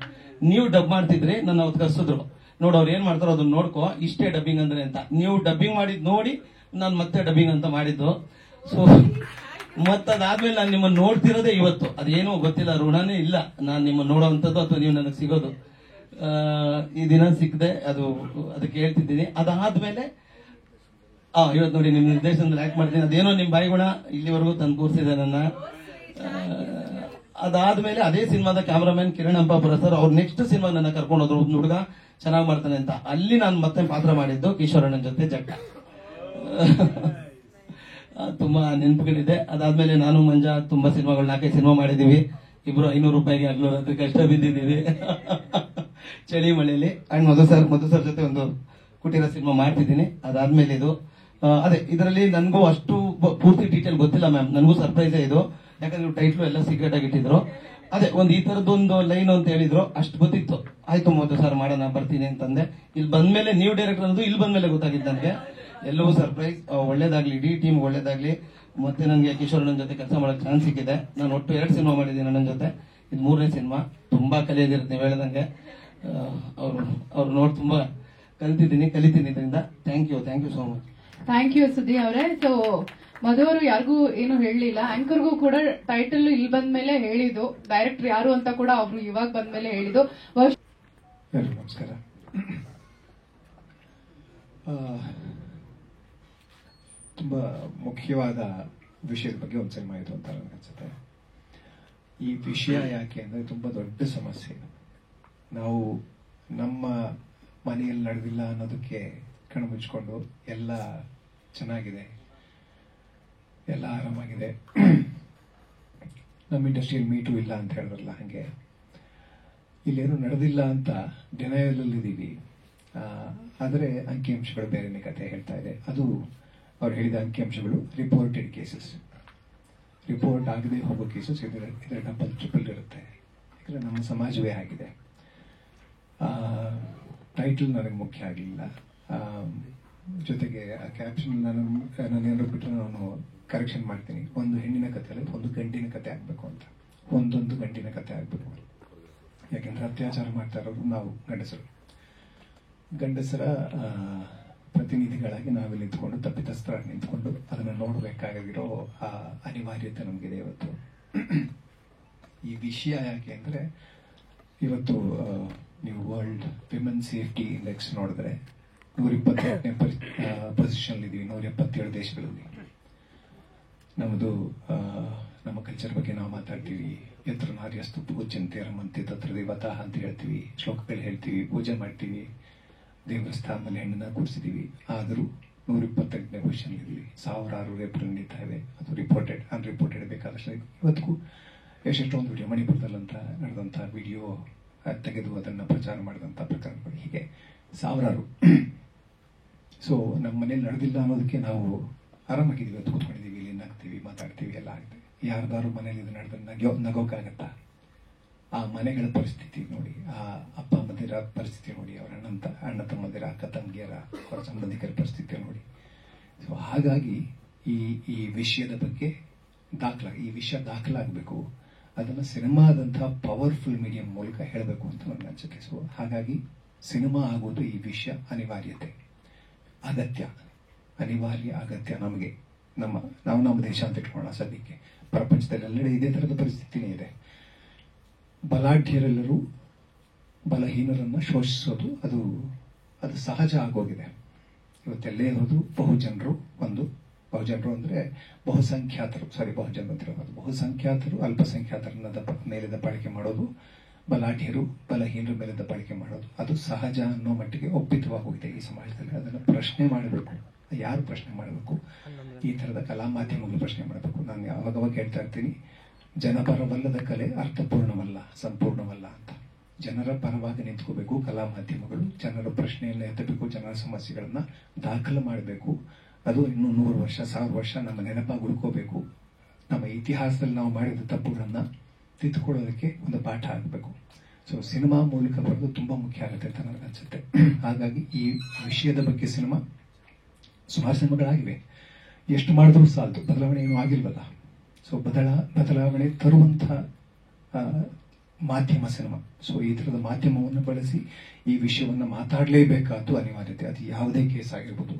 ನೀವು ಡಬ್ ಮಾಡ್ತಿದ್ರಿ, ನನ್ನ ಅವತ್ತು ಕರ್ಸಿದ್ರು. ನೋಡು ಅವ್ರು ಏನ್ ಮಾಡ್ತಾರೋ ಅದನ್ನ ನೋಡ್ಕೋ, ಇಷ್ಟೇ ಡಬ್ಬಿಂಗ್ ಅಂದ್ರೆ ಅಂತ. ನೀವು ಡಬ್ಬಿಂಗ್ ಮಾಡಿದ್ ನೋಡಿ ನಾನು ಮತ್ತೆ ಡಬ್ಬಿಂಗ್ ಅಂತ ಮಾಡಿದ್ದು. ಸೊ ಮತ್ತದಾದ್ಮೇಲೆ ನಾನು ನಿಮ್ಮನ್ನ ನೋಡ್ತಿರೋದೇ ಇವತ್ತು. ಅದೇನೋ ಗೊತ್ತಿಲ್ಲ, ಋಣನೇ ಇಲ್ಲ ನಾನು ನಿಮ್ಮನ್ನ ನೋಡೋವಂಥದ್ದು ಅಥವಾ ನೀವು ನನಗೆ ಸಿಗೋದು. ಈ ದಿನ ಸಿಕ್ಕದೆ, ಅದಕ್ಕೆ ಹೇಳ್ತಿದ್ದೀನಿ. ಅದಾದ್ಮೇಲೆ ಇವತ್ತು ನೋಡಿ ನಿಮ್ ನಿರ್ದೇಶನದಲ್ಲಿ ಆಕ್ಟ್ ಮಾಡ್ತೀನಿ. ಅದೇನೋ ನಿಮ್ ಬಾಯಿಗುಣ ಇಲ್ಲಿವರೆಗೂ ತಂದು ಕೂರಿಸಿದೆ ನನ್ನ. ಅದಾದ್ಮೇಲೆ ಅದೇ ಸಿನಿಮಾದ ಕ್ಯಾಮ್ರಾಮನ್ ಕಿರಣ್ ಅಂಪಾಪುರ ಸರ್, ಅವ್ರು ನೆಕ್ಸ್ಟ್ ಸಿನಿಮಾ ನನ್ನ ಕರ್ಕೊಂಡು ಹೋದ್ರು. ಒಂದು ಹುಡುಗ ಚೆನ್ನಾಗಿ ಮಾಡ್ತಾನೆ ಅಂತ. ಅಲ್ಲಿ ನಾನು ಮತ್ತೆ ಪಾತ್ರ ಮಾಡಿದ್ದು ಕಿಶೋರಣ್ಣನ ಜೊತೆ ಜಟ್ಟ. ತುಂಬಾ ನೆನಪುಗಳಿದೆ. ಅದಾದ್ಮೇಲೆ ನಾನು ಮಂಜಾ ತುಂಬಾ ಸಿನಿಮಾಗಳು 4-5 ಸಿನಿಮಾ ಮಾಡಿದೀವಿ. ಇಬ್ರು 500 ರೂಪಾಯಿಗೆ ಹಗಲು ರಾತ್ರಿ ಕಷ್ಟ ಬಿದ್ದಿದ್ದೀವಿ ಚಳಿ ಮಳೆಯಲ್ಲಿ. ಅಂಡ್ ಮಧು ಸರ್ ಜೊತೆ ಒಂದು ಕುಟೀರ ಸಿನಿಮಾ ಮಾಡ್ತಿದ್ದೀನಿ. ಅದಾದ್ಮೇಲೆ ಇದು ಅದೇ, ಇದರಲ್ಲಿ ನನಗೂ ಅಷ್ಟು ಪೂರ್ತಿ ಡೀಟೇಲ್ ಗೊತ್ತಿಲ್ಲ ಮ್ಯಾಮ್, ನನಗೂ ಸರ್ಪ್ರೈಸೇ ಇದು. ಯಾಕಂದ್ರೆ ಟೈಟ್ಲು ಎಲ್ಲ ಸೀಕ್ರೆಟ್ ಆಗಿ ಇಟ್ಟಿದ್ರು. ಅದೇ ಒಂದು ಈ ತರದೊಂದು ಲೈನ್ ಅಂತ ಹೇಳಿದ್ರು, ಅಷ್ಟು ಗೊತ್ತಿತ್ತು. ಆಯ್ತು ಮಧು ಸರ್ ಮಾಡೋಣ, ಬರ್ತೀನಿ ಅಂತಂದೆ. ಇಲ್ಲಿ ಬಂದ್ಮೇಲೆ ನೀವು ಡೈರೆಕ್ಟರ್ ಅನ್ನೋದು ಇಲ್ಲಿ ಬಂದ್ಮೇಲೆ ಗೊತ್ತಾಗಿತ್ತು ನನಗೆ. ಎಲ್ಲವೂ ಸರ್ಪ್ರೈಸ್. ಒಳ್ಳೇದಾಗ್ಲಿ, ಇಡೀ ಟೀಮ್ ಒಳ್ಳೇದಾಗ್ಲಿ. ಮತ್ತೆ ನನಗೆ ಕಿಶೋರಣ್ಣನ ಜೊತೆ ಕೆಲಸ ಮಾಡಕ್ ಚಾನ್ಸ್ ಸಿಕ್ಕಿದೆ. ನಾನು ಒಟ್ಟು 2 ಸಿನಿಮಾ ಮಾಡಿದ್ದೀನಿ ಅಣ್ಣನ ಜೊತೆ, ಇದು 3ನೇ ಸಿನಿಮಾ. ತುಂಬಾ ಕಲಿಯೋದಿರುತ್ತೆ ನೀವು ಹೇಳ್ದಂಗೆ. ಅವ್ರು ನೋಡಿ ತುಂಬಾ ಕಲಿತೀನಿ ಇದರಿಂದ. Thank you so much. Thank you ಸುದ್ದಿ ಅವರೇ. ಸೊ ಮಧು ಅವರು ಯಾರಿಗೂ ಏನು ಹೇಳಲಿಲ್ಲ, ಆಂಕರ್ಗೂ ಕೂಡ ಟೈಟಲ್ ಇಲ್ಲಿ ಬಂದ್ಮೇಲೆ ಹೇಳಿದ್ದು, ಡೈರೆಕ್ಟರ್ ಯಾರು ಅಂತ ಕೂಡ ಅವರು ಇವಾಗ ಬಂದ್ಮೇಲೆ ಹೇಳಿದ್ದು. ನಮಸ್ಕಾರ. ತುಂಬಾ ಮುಖ್ಯವಾದ ವಿಷಯದ ಬಗ್ಗೆ ಒಂದು ಸಿನಿಮಾ ಇದು ಅಂತ ನನಗೆ ಅನ್ಸುತ್ತೆ. ಈ ವಿಷಯ ಯಾಕೆ ಅಂದ್ರೆ ತುಂಬಾ ದೊಡ್ಡ ಸಮಸ್ಯೆ. ನಾವು ನಮ್ಮ ಮನೆಯಲ್ಲಿ ನಡೆದಿಲ್ಲ ಅನ್ನೋದಕ್ಕೆ ಕಣ್ಣು ಮುಚ್ಕೊಂಡು ಎಲ್ಲ ಚೆನ್ನಾಗಿದೆ, ಎಲ್ಲ ಆರಾಮಾಗಿದೆ, ನಮ್ಮ ಇಂಡಸ್ಟ್ರಿಯಲ್ಲಿ ಮೀಟು ಇಲ್ಲ ಅಂತ ಹೇಳಿದ್ರಲ್ಲ, ಹಂಗೆ ಇಲ್ಲೇನು ನಡೆದಿಲ್ಲ ಅಂತ ಡಿನಯಲಲ್ಲಿದ್ದೀವಿ. ಆದರೆ ಅಂಕಿಅಂಶಗಳು ಬೇರೆನೇ ಕತೆ ಹೇಳ್ತಾ ಇದೆ. ಅದು ಅವ್ರು ಹೇಳಿದ ಅಂಕಿಅಂಶಗಳು ರಿಪೋರ್ಟೆಡ್ ಕೇಸಸ್, ರಿಪೋರ್ಟ್ ಆಗದೆ ಹೋಗೋ ಕೇಸಸ್ ಇದರ ಡಬಲ್ ಟ್ರಿಪಲ್ ಇರುತ್ತೆ. ಯಾಕಂದ್ರೆ ನಮ್ಮ ಸಮಾಜವೇ ಆಗಿದೆ. ಟೈಟಲ್ ನನಗೆ ಮುಖ್ಯ ಆಗಲಿಲ್ಲ. ಜೊತೆಗೆ ಆ ಕ್ಯಾಪ್ಷನ್ ನಾನು ಏನಾದ್ರು ಬಿಟ್ಟರೆ ನಾನು ಕರೆಕ್ಷನ್ ಮಾಡ್ತೀನಿ. ಒಂದು ಹೆಣ್ಣಿನ ಕಥೆಯಲ್ಲಿ ಒಂದು ಗಂಡಿನ ಕಥೆ ಆಗಬೇಕು ಅಂತ, ಒಂದೊಂದು ಗಂಡಿನ ಕಥೆ ಆಗಬೇಕು. ಯಾಕೆಂದ್ರೆ ಅತ್ಯಾಚಾರ ಮಾಡ್ತಾ ಇರೋರು ನಾವು ಗಂಡಸರ ಪ್ರತಿನಿಧಿಗಳಾಗಿ ನಾವಿಲ್ಲಿ ನಿಂತ್ಕೊಂಡು ತಪ್ಪಿತಸ್ಥರಾಗಿ ನಿಂತ್ಕೊಂಡು ಅದನ್ನು ನೋಡಬೇಕಾಗಿರೋ ಆ ಅನಿವಾರ್ಯತೆ ನಮಗಿದೆ ಇವತ್ತು. ಈ ವಿಷಯ ಯಾಕೆ ಅಂದರೆ ಇವತ್ತು ನೀವು ವರ್ಲ್ಡ್ ವಿಮೆನ್ ಸೇಫ್ಟಿ ಇಂಡೆಕ್ಸ್ ನೋಡಿದ್ರೆ 128ನೇ ಪೊಸಿಷನ್ ಇದ್ದೀವಿ 177 ದೇಶಗಳಲ್ಲಿ. ನಮ್ಮ ಕಲ್ಚರ್ ಬಗ್ಗೆ ನಾವು ಮಾತಾಡ್ತೀವಿ. ಯತ್ರ ನಾರ್ಯಸ್ತು ಪೂಜ್ಯಂತೆ ರಮಂತೆ ತತ್ರ ದೇವತಾ ಅಂತ ಹೇಳ್ತೀವಿ, ಶ್ಲೋಕಗಳು ಹೇಳ್ತೀವಿ, ಪೂಜೆ ಮಾಡ್ತೀವಿ, ದೇವರ ಸ್ಥಾನದಲ್ಲಿ ಹೆಣ್ಣನ್ನ ಕೂರಿಸಿದೀವಿ. ಆದರೂ 128ನೇ ಪೊಸಿಷನ್ ಇದ್ದೀವಿ. ಸಾವಿರಾರು ರೇಪ್ಗಳು ನಡೀತಾ ಇವೆ. ಅದು ರಿಪೋರ್ಟೆಡ್ ಅನ್ರಿಪೋರ್ಟೆಡ್ ಬೇಕಾದಷ್ಟು. ಇವತ್ತಿಗೂ ಎಷ್ಟೊಂದು ವಿಡಿಯೋ ಮಣಿಪುರದಲ್ಲಂತ ನಡೆದಂಥ ವಿಡಿಯೋ ತೆಗೆದು ಅದನ್ನು ಪ್ರಚಾರ ಮಾಡಿದಂಥ ಪ್ರಕರಣಗಳು ಹೀಗೆ ಸಾವಿರಾರು. ಸೊ ನಮ್ಮ ಮನೇಲಿ ನಡೆದಿಲ್ಲ ಅನ್ನೋದಕ್ಕೆ ನಾವು ಆರಾಮಾಗಿದ್ದೀವಿ, ಅದು ಕೂತ್ಕೊಂಡಿದ್ದೀವಿ, ಇಲ್ಲಿ ನಗ್ತೀವಿ, ಮಾತಾಡ್ತೀವಿ, ಎಲ್ಲ ಆಗುತ್ತೆ. ಯಾರ್ದಾರು ಮನೇಲಿ ಇದು ನಡೆದ್ರೆ ನಗೋಕ್ಕಾಗತ್ತಾ? ಆ ಮನೆಗಳ ಪರಿಸ್ಥಿತಿ ನೋಡಿ, ಆ ಅಪ್ಪ ಅಮ್ಮದಿರ ಪರಿಸ್ಥಿತಿ ನೋಡಿ, ಅವರ ಅಣ್ಣ ತಮ್ಮದಿರ, ಅಕ್ಕ ತಂಗಿಯರ, ಅವರ ಸಂಬಂಧಿಕರ ಪರಿಸ್ಥಿತಿ ನೋಡಿ. ಸೊ ಹಾಗಾಗಿ ಈ ವಿಷಯದ ಬಗ್ಗೆ ಈ ವಿಷಯ ದಾಖಲಾಗಬೇಕು. ಅದನ್ನು ಸಿನಿಮಾದಂತಹ ಪವರ್ಫುಲ್ ಮೀಡಿಯಂ ಮೂಲಕ ಹೇಳಬೇಕು ಅಂತ ನನಗೆ ಅನ್ಸುತ್ತೆ. ಸೊ ಹಾಗಾಗಿ ಸಿನಿಮಾ ಆಗೋದು ಈ ವಿಷಯ ಅನಿವಾರ್ಯತೆ, ಅಗತ್ಯ, ಅನಿವಾರ್ಯ, ಅಗತ್ಯ. ನಮಗೆ ನಾವು ನಮ್ಮ ದೇಶ ಅಂತ ಇಟ್ಕೊಳ್ಳೋಣ ಸದ್ಯಕ್ಕೆ. ಪ್ರಪಂಚದಲ್ಲಿ ಎಲ್ಲೆಡೆ ಇದೇ ಥರದ ಪರಿಸ್ಥಿತಿನೇ ಇದೆ. ಬಲಾಢ್ಯರೆಲ್ಲರೂ ಬಲಹೀನರನ್ನ ಶೋಷಿಸೋದು ಅದು ಸಹಜ ಆಗೋಗಿದೆ. ಇವತ್ತೆಲ್ಲೇ ಇರೋದು ಬಹುಜನರು ಅಂದ್ರೆ ಬಹುಸಂಖ್ಯಾತರು ಅಲ್ಪಸಂಖ್ಯಾತರನ್ನ ಮೇಲೆ ದಬ್ಬಾಳಿಕೆ ಮಾಡೋದು, ಬಲಾಢ್ಯರು ಬಲಹೀನರ ಮೇಲೆ ದಬ್ಬಾಳಿಕೆ ಮಾಡೋದು ಅದು ಸಹಜ ಅನ್ನೋ ಮಟ್ಟಿಗೆ ಒಪ್ಪಿತವಾಗೋಗಿದೆ ಈ ಸಮಾಜದಲ್ಲಿ. ಅದನ್ನು ಪ್ರಶ್ನೆ ಮಾಡಬೇಕು. ಯಾರು ಪ್ರಶ್ನೆ ಮಾಡಬೇಕು? ಈ ಥರದ ಕಲಾ ಮಾಧ್ಯಮಗಳು ಪ್ರಶ್ನೆ ಮಾಡಬೇಕು. ನಾನು ಯಾವಾಗವಾಗ ಹೇಳ್ತಾ ಇರ್ತೀನಿ, ಜನಪರವಲ್ಲದ ಕಲೆ ಅರ್ಥಪೂರ್ಣವಲ್ಲ, ಸಂಪೂರ್ಣವಲ್ಲ ಅಂತ. ಜನರ ಪರವಾಗಿ ನಿಂತ್ಕೋಬೇಕು ಕಲಾ ಮಾಧ್ಯಮಗಳು. ಜನರ ಪ್ರಶ್ನೆಯನ್ನು ಎತ್ತಬೇಕು, ಜನರ ಸಮಸ್ಯೆಗಳನ್ನ ದಾಖಲು ಮಾಡಬೇಕು. ಅದು ಇನ್ನೂ 100 ವರ್ಷ 1000 ವರ್ಷ ನಮ್ಮ ನೆನಪಾಗಿ ಉಳ್ಕೋಬೇಕು. ನಮ್ಮ ಇತಿಹಾಸದಲ್ಲಿ ನಾವು ಮಾಡಿದ ತಪ್ಪುಗಳನ್ನ ತಿದ್ದುಕೊಳ್ಳೋದಕ್ಕೆ ಒಂದು ಪಾಠ ಆಗಬೇಕು. ಸೊ ಸಿನಿಮಾ ಮೂಲಕ ಬರೋದು ತುಂಬಾ ಮುಖ್ಯ ಆಗುತ್ತೆ ಅಂತ ನನಗೆ ಅನ್ಸುತ್ತೆ. ಹಾಗಾಗಿ ಈ ವಿಷಯದ ಬಗ್ಗೆ ಸುಮಾರು ಸಿನಿಮಾಗಳಾಗಿವೆ. ಎಷ್ಟು ಮಾಡಿದ್ರೂ ಸಾಲದು, ಬದಲಾವಣೆ ಏನೂ ಆಗಿಲ್ವಲ್ಲ. ಸೊ ಬದಲಾವಣೆ ತರುವಂತಹ ಮಾಧ್ಯಮ ಸಿನಿಮಾ. ಸೊ ಈ ಥರದ ಮಾಧ್ಯಮವನ್ನು ಬಳಸಿ ಈ ವಿಷಯವನ್ನು ಮಾತಾಡಲೇಬೇಕಾದ್ದು ಅನಿವಾರ್ಯತೆ. ಅದು ಯಾವುದೇ ಕೇಸ್ ಆಗಿರ್ಬೋದು.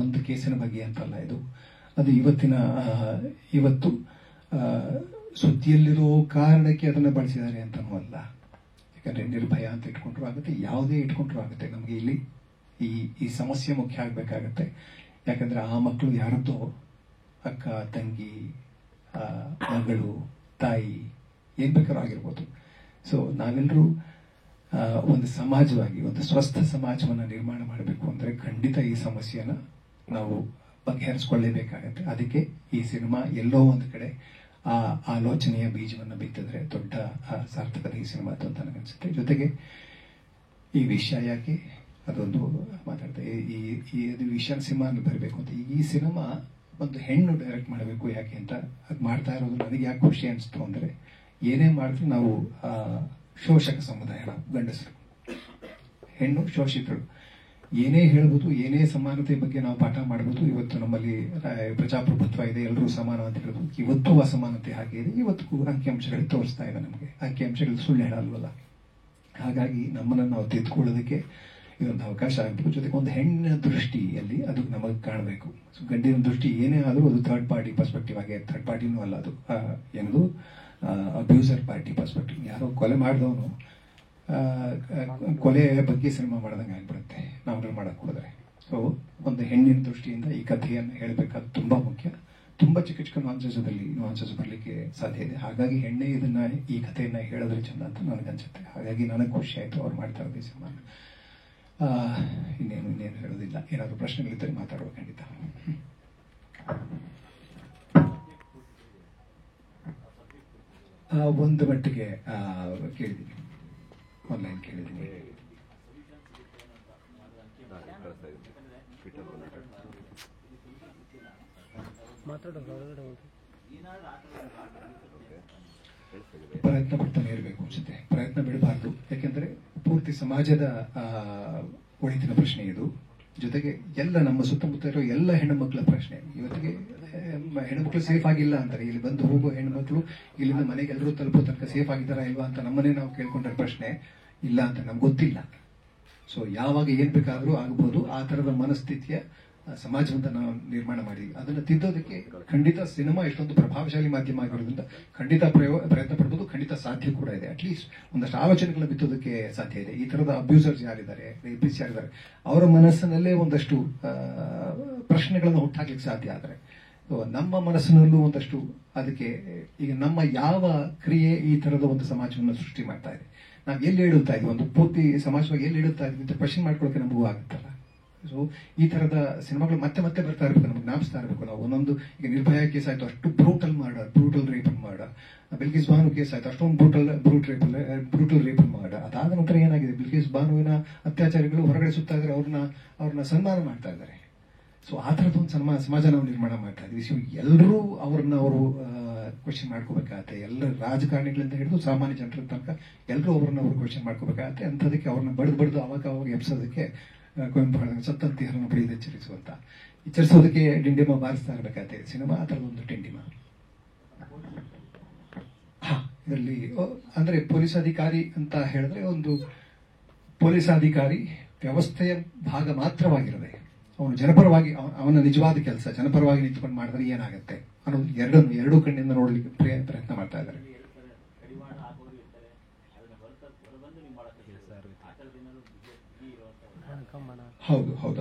ಒಂದು ಕೇಸಿನ ಬಗ್ಗೆ ಅಂತಲ್ಲ ಇದು. ಅದು ಇವತ್ತು ಸುದ್ದಿಯಲ್ಲಿರೋ ಕಾರಣಕ್ಕೆ ಅದನ್ನು ಬಳಸಿದ್ದಾರೆ ಅಂತನೂ ಅಲ್ಲ. ಯಾಕಂದ್ರೆ ನಿರ್ಭಯ ಅಂತ ಇಟ್ಕೊಂಡ್ರು ಆಗುತ್ತೆ, ಯಾವುದೇ ಇಟ್ಕೊಂಡ್ರು ಆಗುತ್ತೆ. ನಮಗೆ ಇಲ್ಲಿ ಈ ಸಮಸ್ಯೆ ಮುಖ್ಯ ಆಗ್ಬೇಕಾಗತ್ತೆ. ಯಾಕಂದ್ರೆ ಆ ಮಕ್ಕಳು ಯಾರದ್ದೋ ಅಕ್ಕ, ತಂಗಿ, ಮಗಳು, ತಾಯಿ, ಏನ್ ಬೇಕಾದ್ರೂ ಆಗಿರ್ಬೋದು. ಸೊ ನಾವೆಲ್ಲರೂ ಒಂದು ಸಮಾಜವಾಗಿ ಒಂದು ಸ್ವಸ್ಥ ಸಮಾಜವನ್ನು ನಿರ್ಮಾಣ ಮಾಡಬೇಕು ಅಂದ್ರೆ ಖಂಡಿತ ಈ ಸಮಸ್ಯೆನ ನಾವು ಬಗೆಹರಿಸಿಕೊಳ್ಳಲೇಬೇಕಾಗತ್ತೆ. ಅದಕ್ಕೆ ಈ ಸಿನಿಮಾ ಎಲ್ಲೋ ಒಂದು ಕಡೆ ಆ ಆಲೋಚನೆಯ ಬೀಜವನ್ನು ಬಿತ್ತಿದ್ರೆ ದೊಡ್ಡ ಸಾರ್ಥಕತೆ ಈ ಸಿನಿಮಾ ಅಂತ ನನಗನ್ಸುತ್ತೆ. ಜೊತೆಗೆ ಈ ವಿಷಯ ಯಾಕೆ ಅದೊಂದು ಮಾತಾಡ್ತಾ ಈ ವಿಷಯ ಸಿನಿಮಾ ಬರಬೇಕು ಅಂತ. ಈ ಸಿನಿಮಾ ಒಂದು ಹೆಣ್ಣು ಡೈರೆಕ್ಟ್ ಮಾಡಬೇಕು ಯಾಕೆ ಅಂತ ಅದು ಮಾಡ್ತಾ ಇರೋದು ನನಗೆ ಯಾಕೆ ಖುಷಿ ಅನಿಸ್ತು ಅಂದ್ರೆ, ಏನೇ ಮಾಡಿದ್ರು ನಾವು ಶೋಷಕ ಸಮುದಾಯ, ನಾವು ಗಂಡಸರು, ಹೆಣ್ಣು ಶೋಷಿತರು, ಏನೇ ಹೇಳ್ಬೋದು, ಏನೇ ಸಮಾನತೆ ಬಗ್ಗೆ ನಾವು ಪಾಠ ಮಾಡ್ಬೋದು. ಇವತ್ತು ನಮ್ಮಲ್ಲಿ ಪ್ರಜಾಪ್ರಭುತ್ವ ಇದೆ, ಎಲ್ಲರೂ ಸಮಾನ ಅಂತ ಹೇಳ್ಬೋದು. ಇವತ್ತು ಅಸಮಾನತೆ ಹಾಗೆ ಇದೆ. ಇವತ್ತು ಅಂಕಿಅಂಶಗಳು ತೋರಿಸ್ತಾ ಇದೆ ನಮಗೆ. ಅಂಕಿಅಂಶಗಳು ಸುಳ್ಳು ಹೇಳಲ್ವಲ್ಲ. ಹಾಗಾಗಿ ನಮ್ಮನ್ನು ನಾವು ತಿದ್ದುಕೊಳ್ಳೋದಕ್ಕೆ ಇದೊಂದು ಅವಕಾಶ ಆಗಬೇಕು. ಜೊತೆಗೆ ಒಂದು ಹೆಣ್ಣಿನ ದೃಷ್ಟಿಯಲ್ಲಿ ಅದು ನಮಗೆ ಕಾಣಬೇಕು. ಗಂಡಿನ ದೃಷ್ಟಿ ಏನೇ ಆದರೂ ಅದು ಥರ್ಡ್ ಪಾರ್ಟಿ ಪರ್ಸ್ಪೆಕ್ಟಿವ್ ಆಗಿ, ಥರ್ಡ್ ಪಾರ್ಟಿನೂ ಅಲ್ಲ ಅದು, ಏನದು ಅಬ್ಯೂಸರ್ ಪಾರ್ಟಿ ಪರ್ಸ್ಪೆಕ್ಟಿವ್. ಯಾರೋ ಕೊಲೆ ಮಾಡಿದವನು ಕೊಲೆ ಬಗ್ಗೆ ಸಿನಿಮಾ ಮಾಡ್ದಂಗೆ ಆಗ್ಬಿಡುತ್ತೆ ನಾವುಗಳು ಮಾಡಕ್ ಹೋದ್ರೆ. ಸೊ ಒಂದು ಹೆಣ್ಣಿನ ದೃಷ್ಟಿಯಿಂದ ಈ ಕಥೆಯನ್ನು ಹೇಳಬೇಕಾದ ತುಂಬಾ ಮುಖ್ಯ. ತುಂಬಾ ಚಿಕ್ಕ ಚಿಕ್ಕ ನಾನ್ಸೆನ್ಸ್ ಬರ್ಲಿಕ್ಕೆ ಸಾಧ್ಯ ಇದೆ. ಹಾಗಾಗಿ ಹೆಣ್ಣೆ ಈ ಕಥೆಯನ್ನ ಹೇಳಿದ್ರೆ ಚಂದ ಅಂತ ನನಗನ್ಸುತ್ತೆ. ಹಾಗಾಗಿ ನನಗೆ ಖುಷಿ ಆಯ್ತು ಅವ್ರು ಮಾಡ್ತಾ ಇರೋದು ಈ ಸಿನಿಮಾ. ಇನ್ನೇನು ಹೇಳೋದಿಲ್ಲ. ಏನಾದ್ರು ಪ್ರಶ್ನೆಗಳಿದ್ದರೆ ಮಾತಾಡುವ ಖಂಡಿತ. ಒಂದು ಮಟ್ಟಿಗೆ ಕೇಳಿದ್ದೀನಿ, ಆನ್ಲೈನ್ ಕೇಳಿದ್ದೀನಿ. ಪ್ರಯತ್ನ ಪಡ್ತಾನೆ ಇರಬೇಕು ಅನ್ಸುತ್ತೆ. ಪ್ರಯತ್ನ ಬಿಡಬಾರ್ದು. ಯಾಕೆಂದ್ರೆ ಪೂರ್ತಿ ಸಮಾಜದ ಒಳಿತಿನ ಪ್ರಶ್ನೆ ಇದು. ಜೊತೆಗೆ ಎಲ್ಲ ನಮ್ಮ ಸುತ್ತಮುತ್ತ ಇರೋ ಎಲ್ಲ ಹೆಣ್ಣು ಮಕ್ಕಳ ಪ್ರಶ್ನೆ. ಇವತ್ತಿಗೆ ಹೆಣ್ಮಕ್ಳು ಸೇಫ್ ಆಗಿಲ್ಲ ಅಂತಾರೆ. ಇಲ್ಲಿ ಬಂದು ಹೋಗೋ ಹೆಣ್ಮಕ್ಳು ಇಲ್ಲಿಂದ ಮನೆಗೆ ಎಲ್ಲರೂ ತಲುಪೋ ತನಕ ಸೇಫ್ ಆಗಿದ್ದಾರಾ ಇಲ್ವಾ ಅಂತ ನಮ್ಮನೆ ನಾವು ಕೇಳ್ಕೊಂಡ್ರೆ ಪ್ರಶ್ನೆ ಇಲ್ಲ ಅಂತ ನಮ್ಗೆ ಗೊತ್ತಿಲ್ಲ. ಸೊ ಯಾವಾಗ ಏನ್ ಬೇಕಾದ್ರೂ ಆಗ್ಬೋದು, ಆ ತರದ ಮನಸ್ಥಿತಿಯ ಸಮಾಜವಂತ ನಾವು ನಿರ್ಮಾಣ ಮಾಡಿದ್ವಿ. ಅದನ್ನು ತಿದ್ದೋದಕ್ಕೆ ಖಂಡಿತ ಸಿನಿಮಾ ಇಷ್ಟೊಂದು ಪ್ರಭಾವಶಾಲಿ ಮಾಧ್ಯಮ ಆಗಿರೋದ್ರಿಂದ ಖಂಡಿತ ಪ್ರಯತ್ನ ಪಡ್ಬೋದು, ಖಂಡಿತ ಸಾಧ್ಯ ಕೂಡ ಇದೆ. ಅಟ್ಲೀಸ್ಟ್ ಒಂದಷ್ಟು ಆಲೋಚನೆಗಳನ್ನ ಬಿತ್ತೋದಕ್ಕೆ ಸಾಧ್ಯ ಇದೆ. ಈ ತರದ ಅಬ್ಯೂಸರ್ಸ್ ಯಾರಿದ್ದಾರೆ, ರೇಪಿಸ್ಟ್ ಯಾರಿದ್ದಾರೆ, ಅವರ ಮನಸ್ಸಿನಲ್ಲೇ ಒಂದಷ್ಟು ಪ್ರಶ್ನೆಗಳನ್ನು ಹುಟ್ಟಾಕ್ಲಿಕ್ಕೆ ಸಾಧ್ಯ. ಆದರೆ ನಮ್ಮ ಮನಸ್ಸಿನಲ್ಲೂ ಒಂದಷ್ಟು ಅದಕ್ಕೆ ಈಗ ನಮ್ಮ ಯಾವ ಕ್ರಿಯೆ ಈ ತರದ ಒಂದು ಸಮಾಜವನ್ನು ಸೃಷ್ಟಿ ಮಾಡ್ತಾ ಇದೆ, ನಾವು ಎಲ್ಲಿ ಹೇಳುತ್ತಾ ಇದ್ವಿ, ಒಂದು ಪೂರ್ತಿ ಸಮಾಜವಾಗಿ ಎಲ್ಲಿ ಹೇಳುತ್ತಾ ಇದ್ವಿ ಅಂತ ಕ್ವಶನ್ ಮಾಡ್ಕೊಳ್ಳೋಕೆ ನಮಗೂ ಆಗುತ್ತಲ್ಲ. ಸೊ ಈ ತರದ ಸಿನಿಮಾಗಳು ಮತ್ತೆ ಮತ್ತೆ ಬರ್ತಾ ಇರಬೇಕು, ನಮ್ಗೆ ಜ್ಞಾಪಿಸ್ತಾ ಇರಬೇಕು. ನಾವು ಒಂದೊಂದು ಈಗ ನಿರ್ಭಯ ಕೇಸ್ ಆಯ್ತು, ಅಷ್ಟು ಬ್ರೂಟಲ್ ರೇಪ್ ಮಾಡ, ಬಿಲ್ಕಿಸ್ ಬಾನು ಕೇಸ್ ಆಯ್ತು, ಅಷ್ಟೊಂದು ಬ್ರೂಟಲ್ ರೇಪ್ ಮಾಡ. ಅದಾದ ನಂತರ ಏನಾಗಿದೆ, ಬಿಲ್ಕಿಸ್ ಬಾನುವಿನ ಅತ್ಯಾಚಾರಿಗಳು ಹೊರಗಡೆ ಸುತ್ತಾ ಇದ್ದಾರೆ, ಅವ್ರನ್ನ ಸನ್ಮಾನ ಮಾಡ್ತಾ ಇದ್ದಾರೆ. ಸೊ ಆ ತರದ ಒಂದು ಸಮಾಜ ನಾವು ನಿರ್ಮಾಣ ಮಾಡ್ತಾ ಇದ್ವಿ. ಸೊ ಎಲ್ಲರೂ ಅವರು ಕ್ವಶನ್ ಮಾಡ್ಕೋಬೇಕಾಗತ್ತೆ. ಎಲ್ಲ ರಾಜಕಾರಣಿಗಳಿಂದ ಹಿಡಿದು ಸಾಮಾನ್ಯ ಜನರ ತನಕ ಎಲ್ಲರೂ ಅವ್ರನ್ನ ಕ್ವಶನ್ ಮಾಡ್ಕೋಬೇಕಾಗತ್ತೆ. ಅಂಥದಕ್ಕೆ ಅವ್ರನ್ನ ಬಡ್ದು ಅವಾಗ ಎಬ್ಸೋದಕ್ಕೆ ಕುವೆಂಪು ಸತ್ತಂತಿ ಹರನ್ನು ಬಡಿದು ಎಚ್ಚರಿಸೋದಕ್ಕೆ ಡಿಂಡಿಮ ಬಾರಿಸ್ತಾ ಇರಬೇಕಾಗತ್ತೆ. ಸಿನಿಮಾ ಆ ಥರದ ಒಂದು ಡಿಂಡಿಮ. ಇದರಲ್ಲಿ ಅಂದ್ರೆ ಪೊಲೀಸ್ ಅಧಿಕಾರಿ ಅಂತ ಹೇಳಿದ್ರೆ ಒಂದು ಪೊಲೀಸ್ ಅಧಿಕಾರಿ ವ್ಯವಸ್ಥೆಯ ಭಾಗ ಮಾತ್ರವಾಗಿರದೆ ಅವನು ಜನಪರವಾಗಿ ಅವನ ನಿಜವಾದ ಕೆಲಸ ಜನಪರವಾಗಿ ನಿಂತ್ಕೊಂಡು ಮಾಡಿದ್ರೆ ಏನಾಗುತ್ತೆ ಅನ್ನೋದು ಎರಡೂ ಕಣ್ಣಿಂದ ನೋಡ್ಲಿಕ್ಕೆ ಪ್ರಯತ್ನ ಮಾಡ್ತಾ ಇದ್ದಾರೆ. ಹೌದು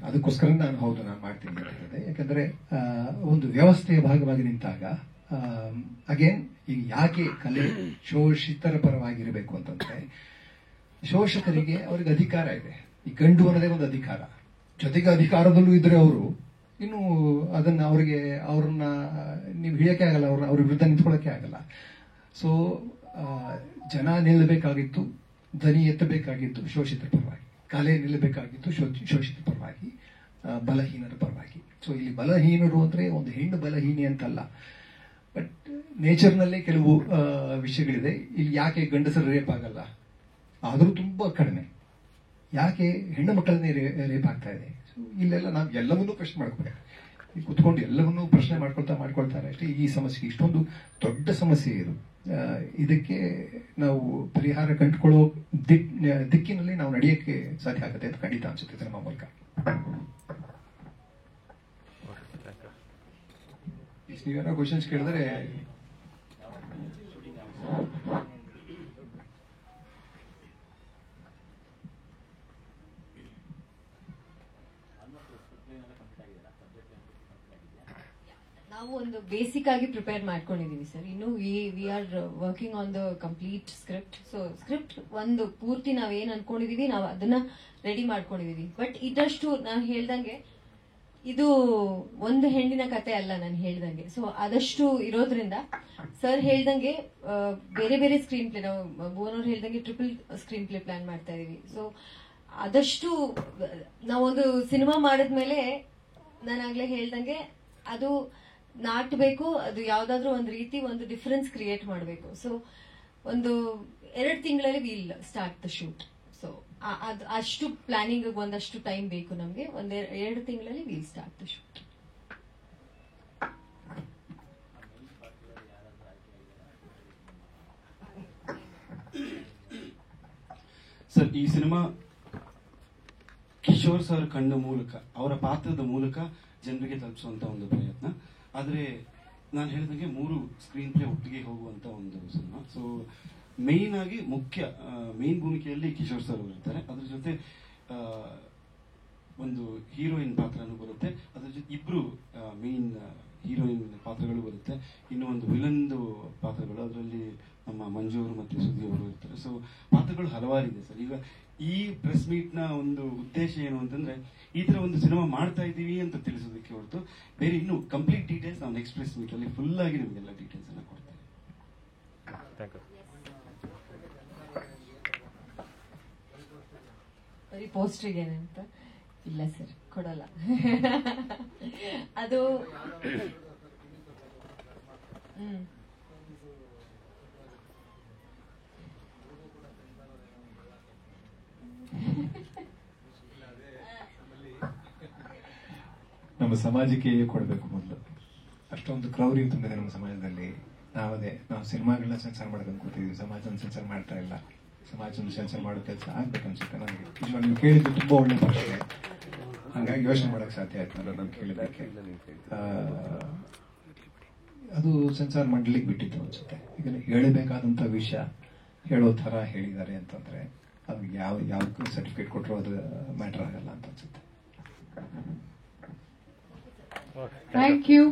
ಅದಕ್ಕೋಸ್ಕರ ನಾನು ಮಾಡ್ತೀನಿ ಅಂತ ಹೇಳಿದೆ. ಯಾಕಂದ್ರೆ ಒಂದು ವ್ಯವಸ್ಥೆಯ ಭಾಗವಾಗಿ ನಿಂತಾಗ ಅಗೇನ್ ಈಗ ಯಾಕೆ ಕಲೆ ಶೋಷಿತರ ಪರವಾಗಿರಬೇಕು ಅಂತಂದ್ರೆ, ಶೋಷಕರಿಗೆ ಅವ್ರಿಗೆ ಅಧಿಕಾರ ಇದೆ. ಈ ಗಂಡು ಅನ್ನೋದೇ ಒಂದು ಅಧಿಕಾರ, ಜೊತೆಗೆ ಅಧಿಕಾರದಲ್ಲೂ ಇದ್ರೆ ಅವರು ಇನ್ನು ಅವ್ರನ್ನ ನೀವು ಹಿಡಿಯಕ್ಕೆ ಆಗಲ್ಲ, ಅವ್ರ ವಿರುದ್ಧ ನಿಂತ್ಕೊಳ್ಳೋಕೆ ಆಗಲ್ಲ. ಸೊ ಜನ ನಿಲ್ಲಬೇಕಾಗಿತ್ತು, ಧ್ವನಿ ಎತ್ತಬೇಕಾಗಿತ್ತು ಶೋಷಿತರ ಪರವಾಗಿ, ಕಲೆ ನಿಲ್ಲಬೇಕಾಗಿತ್ತು ಶೋಷಿತರ ಪರವಾಗಿ, ಬಲಹೀನರ ಪರವಾಗಿ. ಸೊ ಇಲ್ಲಿ ಬಲಹೀನರು ಅಂದ್ರೆ ಒಂದು ಹೆಣ್ಣು ಬಲಹೀನಿ ಅಂತಲ್ಲ, ಬಟ್ ನೇಚರ್ನಲ್ಲೇ ಕೆಲವು ವಿಷಯಗಳಿದೆ. ಇಲ್ಲಿ ಯಾಕೆ ಗಂಡಸರು ರೇಪ್ ಆಗಲ್ಲ, ಆದರೂ ತುಂಬಾ ಕಡಿಮೆ. ಯಾಕೆ ಹೆಣ್ಣು ಮಕ್ಕಳನ್ನೇ ರೇಪ್ ಆಗ್ತಾ ಇದೆ? ಇಲ್ಲೆಲ್ಲ ನಾವು ಎಲ್ಲವನ್ನೂ ಪ್ರಶ್ನೆ ಮಾಡ್ಕೋಬೇಕು. ಕುತ್ಕೊಂಡು ಎಲ್ಲವನ್ನೂ ಪ್ರಶ್ನೆ ಮಾಡ್ಕೊಳ್ತಾರೆ ಅಷ್ಟೇ. ಈ ಸಮಸ್ಯೆ ಇಷ್ಟೊಂದು ದೊಡ್ಡ ಸಮಸ್ಯೆ ಇದು. ಇದಕ್ಕೆ ನಾವು ಪರಿಹಾರ ಕಂಡುಕೊಳ್ಳೋ ದಿಕ್ಕಿನಲ್ಲಿ ನಾವು ನಡೆಯಕ್ಕೆ ಸಾಧ್ಯ ಆಗುತ್ತೆ ಅಂತ ಖಂಡಿತ ಅನ್ಸುತ್ತೆ ಸಿನಿಮಾ ಮೂಲಕ. ನೀವೇನೋ ಕ್ವಶನ್ಸ್ ಕೇಳಿದ್ರೆ ನಾವು ಒಂದು ಬೇಸಿಕ್ ಆಗಿ ಪ್ರಿಪೇರ್ ಮಾಡ್ಕೊಂಡಿದೀವಿ ಸರ್. ಇನ್ನು we are working on the complete script. So script ಒಂದು ಪೂರ್ತಿ ನಾವ್ ಏನ್ ಅನ್ಕೊಂಡಿದೀವಿ ನಾವು ಅದನ್ನ ರೆಡಿ ಮಾಡ್ಕೊಂಡಿದೀವಿ. ಬಟ್ ಇದಷ್ಟು ನಾನು ಹೇಳ್ದಂಗೆ ಇದು ಒಂದು ಹೆಣ್ಣಿನ ಕತೆ ಅಲ್ಲ ನಾನು ಹೇಳ್ದಂಗೆ. ಸೊ ಆದಷ್ಟು ಇರೋದ್ರಿಂದ ಸರ್ ಹೇಳ್ದಂಗೆ ಬೇರೆ ಬೇರೆ ಸ್ಕ್ರೀನ್ ಪ್ಲೇ, ನಾವು ಭುವನ್ ಅವ್ರು ಹೇಳ್ದಂಗೆ ಟ್ರಿಪಲ್ ಸ್ಕ್ರೀನ್ ಪ್ಲೇ ಪ್ಲಾನ್ ಮಾಡ್ತಾ ಇದೀವಿ. ಸೊ ಆದಷ್ಟು ನಾವೊಂದು ಸಿನಿಮಾ ಮಾಡಿದ್ಮೇಲೆ ನಾನಾಗ್ಲೇ ಹೇಳ್ದಂಗೆ ಅದು ನಾಟ್ಬೇಕು, ಅದು ಯಾವ್ದಾದ್ರು ಒಂದು ರೀತಿ ಒಂದು ಡಿಫರೆನ್ಸ್ ಕ್ರಿಯೇಟ್ ಮಾಡಬೇಕು. ಸೊ ಒಂದು 2 ತಿಂಗಳಲ್ಲಿ will start the shoot. So ಅಷ್ಟು ಪ್ಲಾನಿಂಗ್ ಒಂದಷ್ಟು ಟೈಮ್ ಬೇಕು ನಮ್ಗೆ. 2 ತಿಂಗಳಲ್ಲಿ will start the shoot. Sir, ಈ ಸಿನಿಮಾ ಕಿಶೋರ್ ಸರ್ ಕಣ್ಣ ಮೂಲಕ, ಅವರ ಪಾತ್ರದ ಮೂಲಕ ಜನರಿಗೆ ತಲುಪಿಸುವಂತ ಒಂದು ಪ್ರಯತ್ನ. ಆದ್ರೆ ನಾನು ಹೇಳಿದಂಗೆ 3 ಸ್ಕ್ರೀನ್ ಪ್ಲೇ ಒಟ್ಟಿಗೆ ಹೋಗುವಂತ ಒಂದು ಸಿನಿಮಾ. ಸೊ ಮೇನ್ ಆಗಿ ಮೇನ್ ಭೂಮಿಕೆಯಲ್ಲಿ ಕಿಶೋರ್ ಸರ್ ಅವರು ಇರ್ತಾರೆ. ಅದ್ರ ಜೊತೆ ಒಂದು ಹೀರೋಯಿನ್ ಪಾತ್ರನೂ ಬರುತ್ತೆ, ಅದ್ರ ಜೊತೆ 2 ಮೇನ್ ಹೀರೋಯಿನ್ ಪಾತ್ರಗಳು ಬರುತ್ತೆ, ಇನ್ನು ಒಂದು ವಿಲನ್ದು ಪಾತ್ರಗಳು, ಅದರಲ್ಲಿ ನಮ್ಮ ಮಂಜು ಅವರು ಮತ್ತೆ ಸುದ್ದಿ ಅವರು ಇರ್ತಾರೆ. ಸೊ ಪಾತ್ರಗಳು ಹಲವಾರಿದೆ ಸರ್. ಈಗ ಈ ಪ್ರೆಸ್ ಮೀಟ್ ನ ಒಂದು ಉದ್ದೇಶ ಏನು ಅಂತಂದ್ರೆ, ಈ ತರ ಒಂದು ಸಿನಿಮಾ ಮಾಡ್ತಾ ಇದೀವಿ ಅಂತ ತಿಳಿಸೋದಕ್ಕೆ ಹೊರತು ಬೇರೆ ಇನ್ನು ಕಂಪ್ಲೀಟ್ ಡೀಟೇಲ್ಸ್ ನಾವು ನೆಕ್ಸ್ಟ್ ಪ್ರೆಸ್ ಮೀಟ್ ಅಲ್ಲಿ ಫುಲ್ ಆಗಿ ನಿಮಗೆಲ್ಲ ಡೀಟೇಲ್ಸ್ ಅನ್ನ ಕೊಡ್ತೇವೆ. ಬರೀ ಪೋಸ್ಟ್ರಿಗೆ ಅಂತ ಇಲ್ಲ ಸರ್, ಕೊಡಲ್ಲ. ಅದು ನಮ್ಮ ಸಮಾಜಕ್ಕೆ ಕೊಡಬೇಕು ಮೊದಲು. ಅಷ್ಟೊಂದು ಕ್ರೌರ್ಯ ತುಂಬಿದೆ ನಮ್ಮ ಸಮಾಜದಲ್ಲಿ. ನಾವು ಸಿನಿಮಾಗಳನ್ನ ಸೆನ್ಸರ್ ಮಾಡೋದು ಅನ್ಕೋತೀವಿ, ಸಮಾಜನ ಸೆನ್ಸರ್ ಮಾಡ್ತಾ ಇಲ್ಲ. ಸಮಾಜನ ಸೆನ್ಸರ್ ಮಾಡೋ ಕೆಲಸ ಆಗ್ಬೇಕು ಅನ್ಸುತ್ತೆ ನನಗೆ. ನಿಜವಾಗ ನೀವು ಕೇಳಿದ್ದು ತುಂಬಾ ಒಳ್ಳೆ ಪ್ರಶ್ನೆ, ಹಂಗಾಗಿ ಯೋಚನೆ ಮಾಡಕ್ ಸಾಧ್ಯ ಆಯ್ತು ನಾನು ಕೇಳಿದ್ದಕ್ಕೆ. ಅದು ಸೆನ್ಸಾರ್ ಮಂಡಳಿಗೆ ಬಿಟ್ಟಿದ್ದು ಅನ್ಸುತ್ತೆ. ಈಗ ಹೇಳಬೇಕಾದಂತ ವಿಷಯ ಹೇಳೋ ತರ ಹೇಳಿದ್ದಾರೆ ಅಂತಂದ್ರೆ ಅದು ಯಾವ ಸರ್ಟಿಫಿಕೇಟ್ ಕೊಟ್ಟರು ಅದು ಮ್ಯಾಟರ್ ಆಗಲ್ಲ ಅಂತ ಅನ್ಸುತ್ತೆ. Thank you.